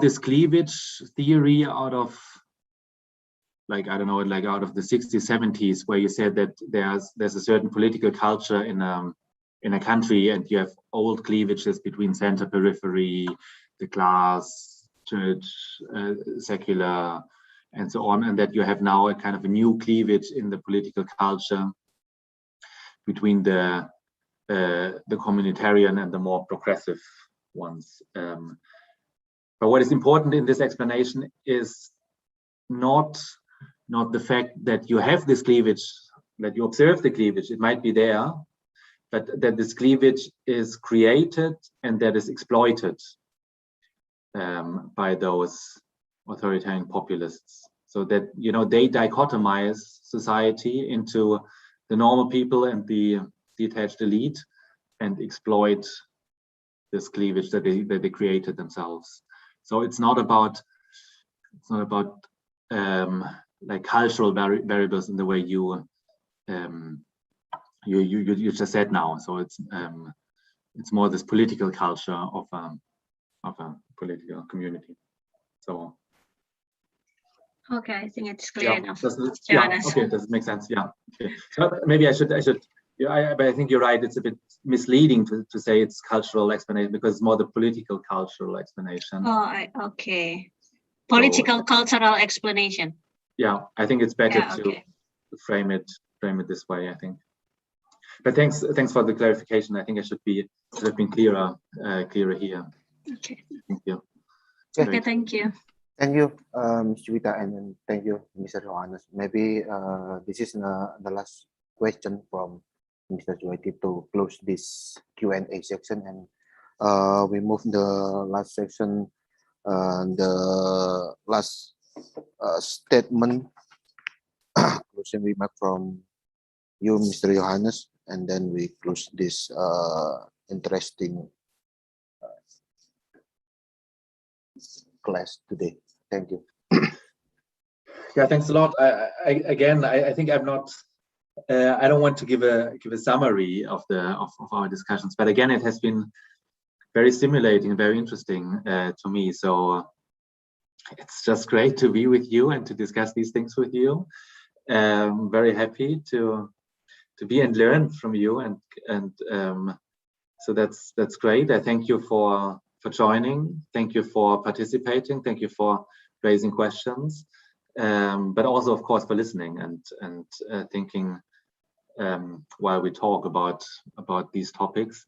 This cleavage theory out of, out of the 60s, 70s, where you said that there's a certain political culture in a country, and you have old cleavages between center, periphery, the class, church, secular, and so on, and that you have now a kind of a new cleavage in the political culture between the communitarian and the more progressive ones. But what is important in this explanation is not the fact that you have this cleavage, that you observe the cleavage, it might be there, but that this cleavage is created and that is exploited. by those authoritarian populists. So that, you know, they dichotomize society into the normal people and the detached elite, and exploit this cleavage that they created themselves. So it's not about like cultural variables in the way you just said now. So it's more this political culture of a political community. So okay, I think it's clear enough. Okay, does it make sense? Yeah. Okay. So maybe I should. Yeah, but I think you're right. It's a bit misleading to say it's cultural explanation, because it's more the political cultural explanation. Oh, okay. Political cultural explanation. Yeah, I think it's better to frame it this way, I think. But thanks for the clarification. I think I should have been clearer here. Okay. Thank you. Okay, thank you. Thank you, Ms. Juwita, and then thank you, Mr. Johannes. Maybe this is the last question from Mr. Juwita to close this Q&A section, and we move the last section, the last statement, closing remark from you, Mr. Johannes, and then we close this interesting class today. Thank you. Yeah, thanks a lot. I think I'm not. I don't want to give a summary of our discussions, but again, it has been very stimulating, very interesting to me. So it's just great to be with you and to discuss these things with you. Very happy to be and learn from you, and so that's great. I thank you for joining. Thank you for participating. Thank you for raising questions, but also, of course, for listening and thinking while we talk about these topics.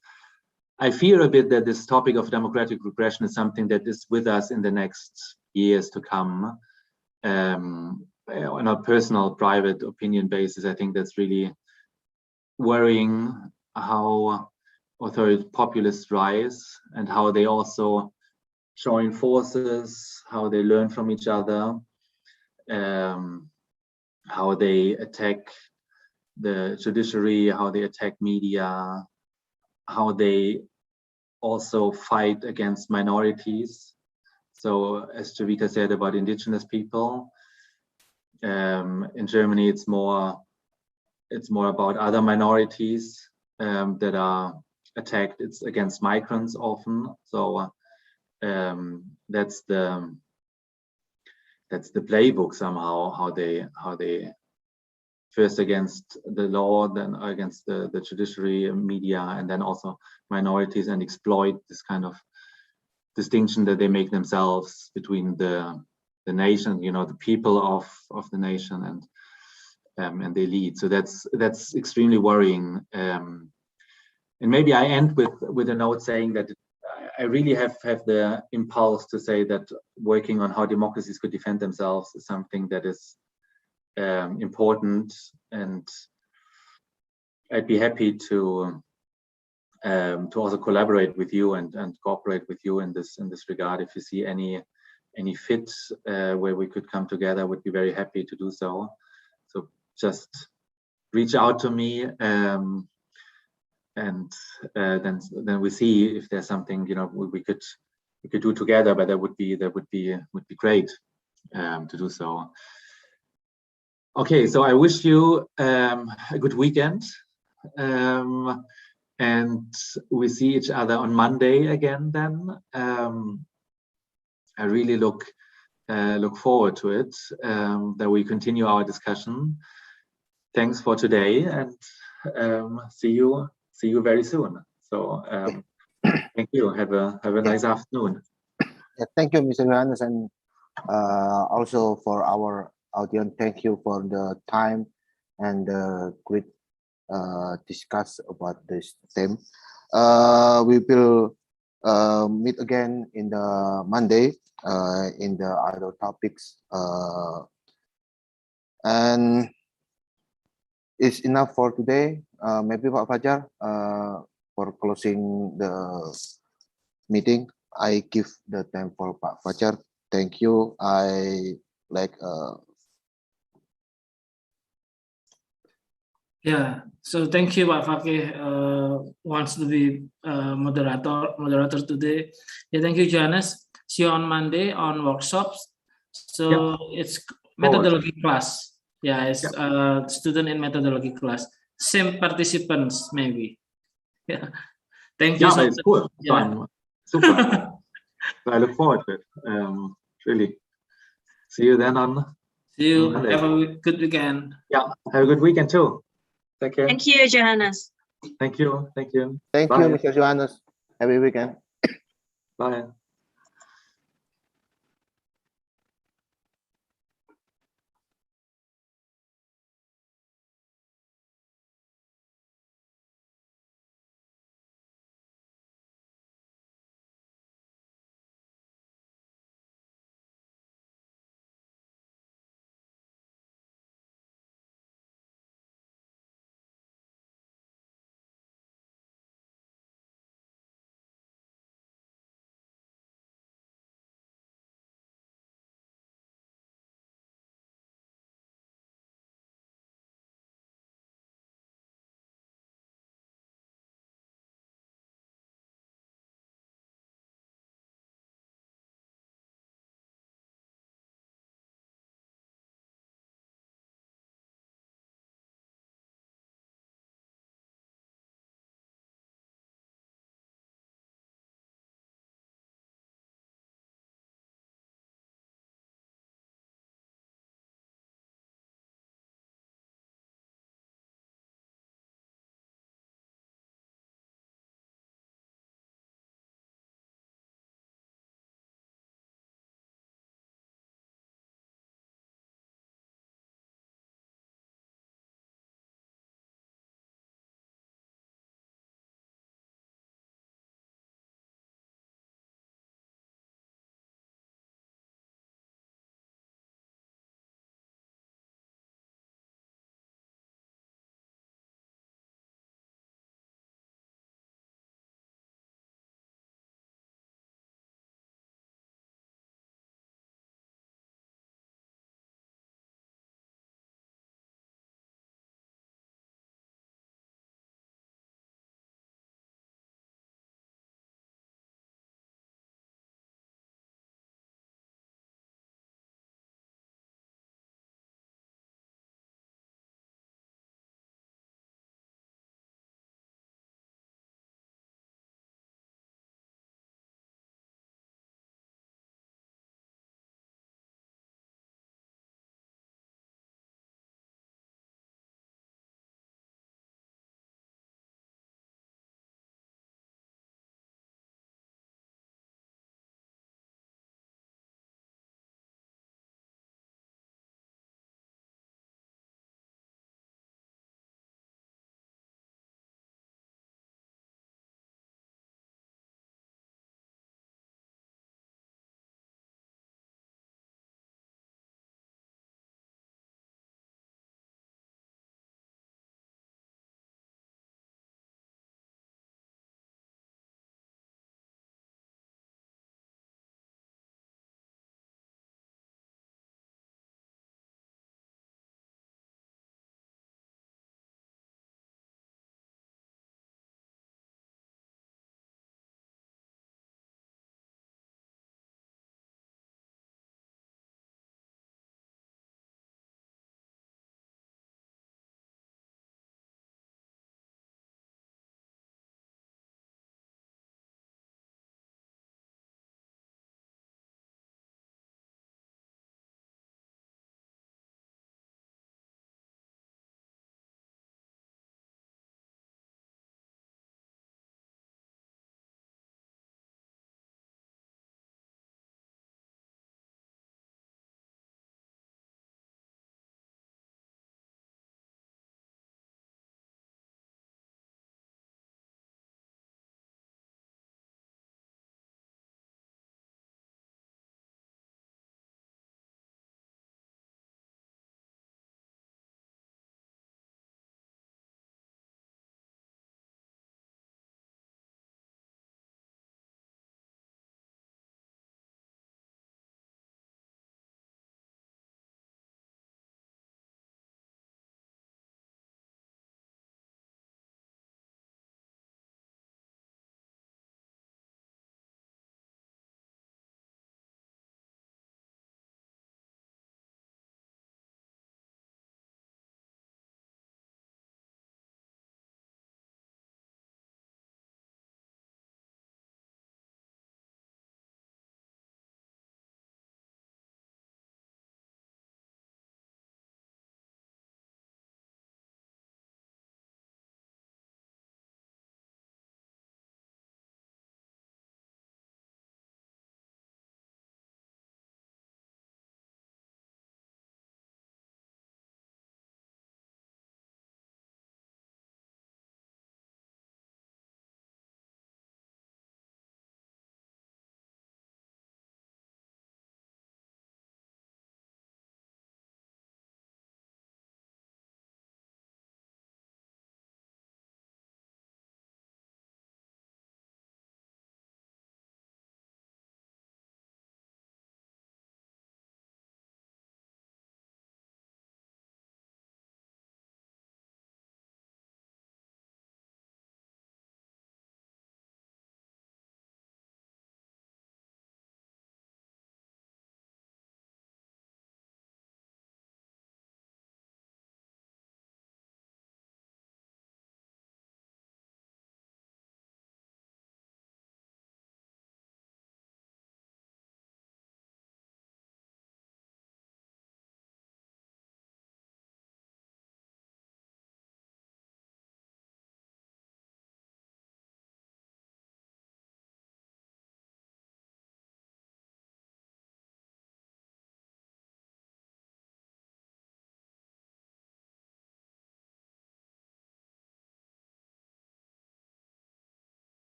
I fear a bit that this topic of democratic regression is something that is with us in the next years to come. On a personal, private opinion basis, I think that's really worrying, how authoritarian populists rise and how they also join forces, how they learn from each other, how they attack the judiciary, how they attack media, how they also fight against minorities. So as Juwita said about indigenous people, in Germany it's more about other minorities that are attacked. It's against migrants often. So that's the playbook somehow, how they first against the law, then against the judiciary, media, and then also minorities, and exploit this kind of distinction that they make themselves between the nation, you know, the people of the nation and the elite. So that's extremely worrying. And maybe I end with a note saying that I really have the impulse to say that working on how democracies could defend themselves is something that is important, and I'd be happy to also collaborate with you and cooperate with you in this regard. If you see any fit where we could come together, I would be very happy to do so. So just reach out to me, and then we see if there's something, you know, we could do together. But that would be great to do so. Okay, so I wish you a good weekend, and we see each other on Monday again. Then I really look forward to it, that we continue our discussion. Thanks for today, and see you very soon. So thank you. Have a nice afternoon. Yeah, thank you, Mr. Johannes, and also for our audience, thank you for the time and the great discuss about this theme. We will meet again in the Monday in the other topics, and it's enough for today. Maybe Pak Fajar for closing the meeting. I give the time for Pak Fajar. Thank you. I like Yeah, so thank you, Pak Fakih, wants to be moderator today. Yeah, thank you, Johannes. See you on Monday on workshops. So it's methodology class. Yeah, it's student in methodology class. Same participants, maybe. Yeah, thank you. Yeah, it's cool. So Yeah. I'm super. So I look forward to it. Really. See you then on. See you. Monday. Have a good weekend. Yeah, have a good weekend too. Take care. Thank you, Johannes. Thank you. Thank you. thank Bye. you, Mr. Johannes. Happy weekend. Bye.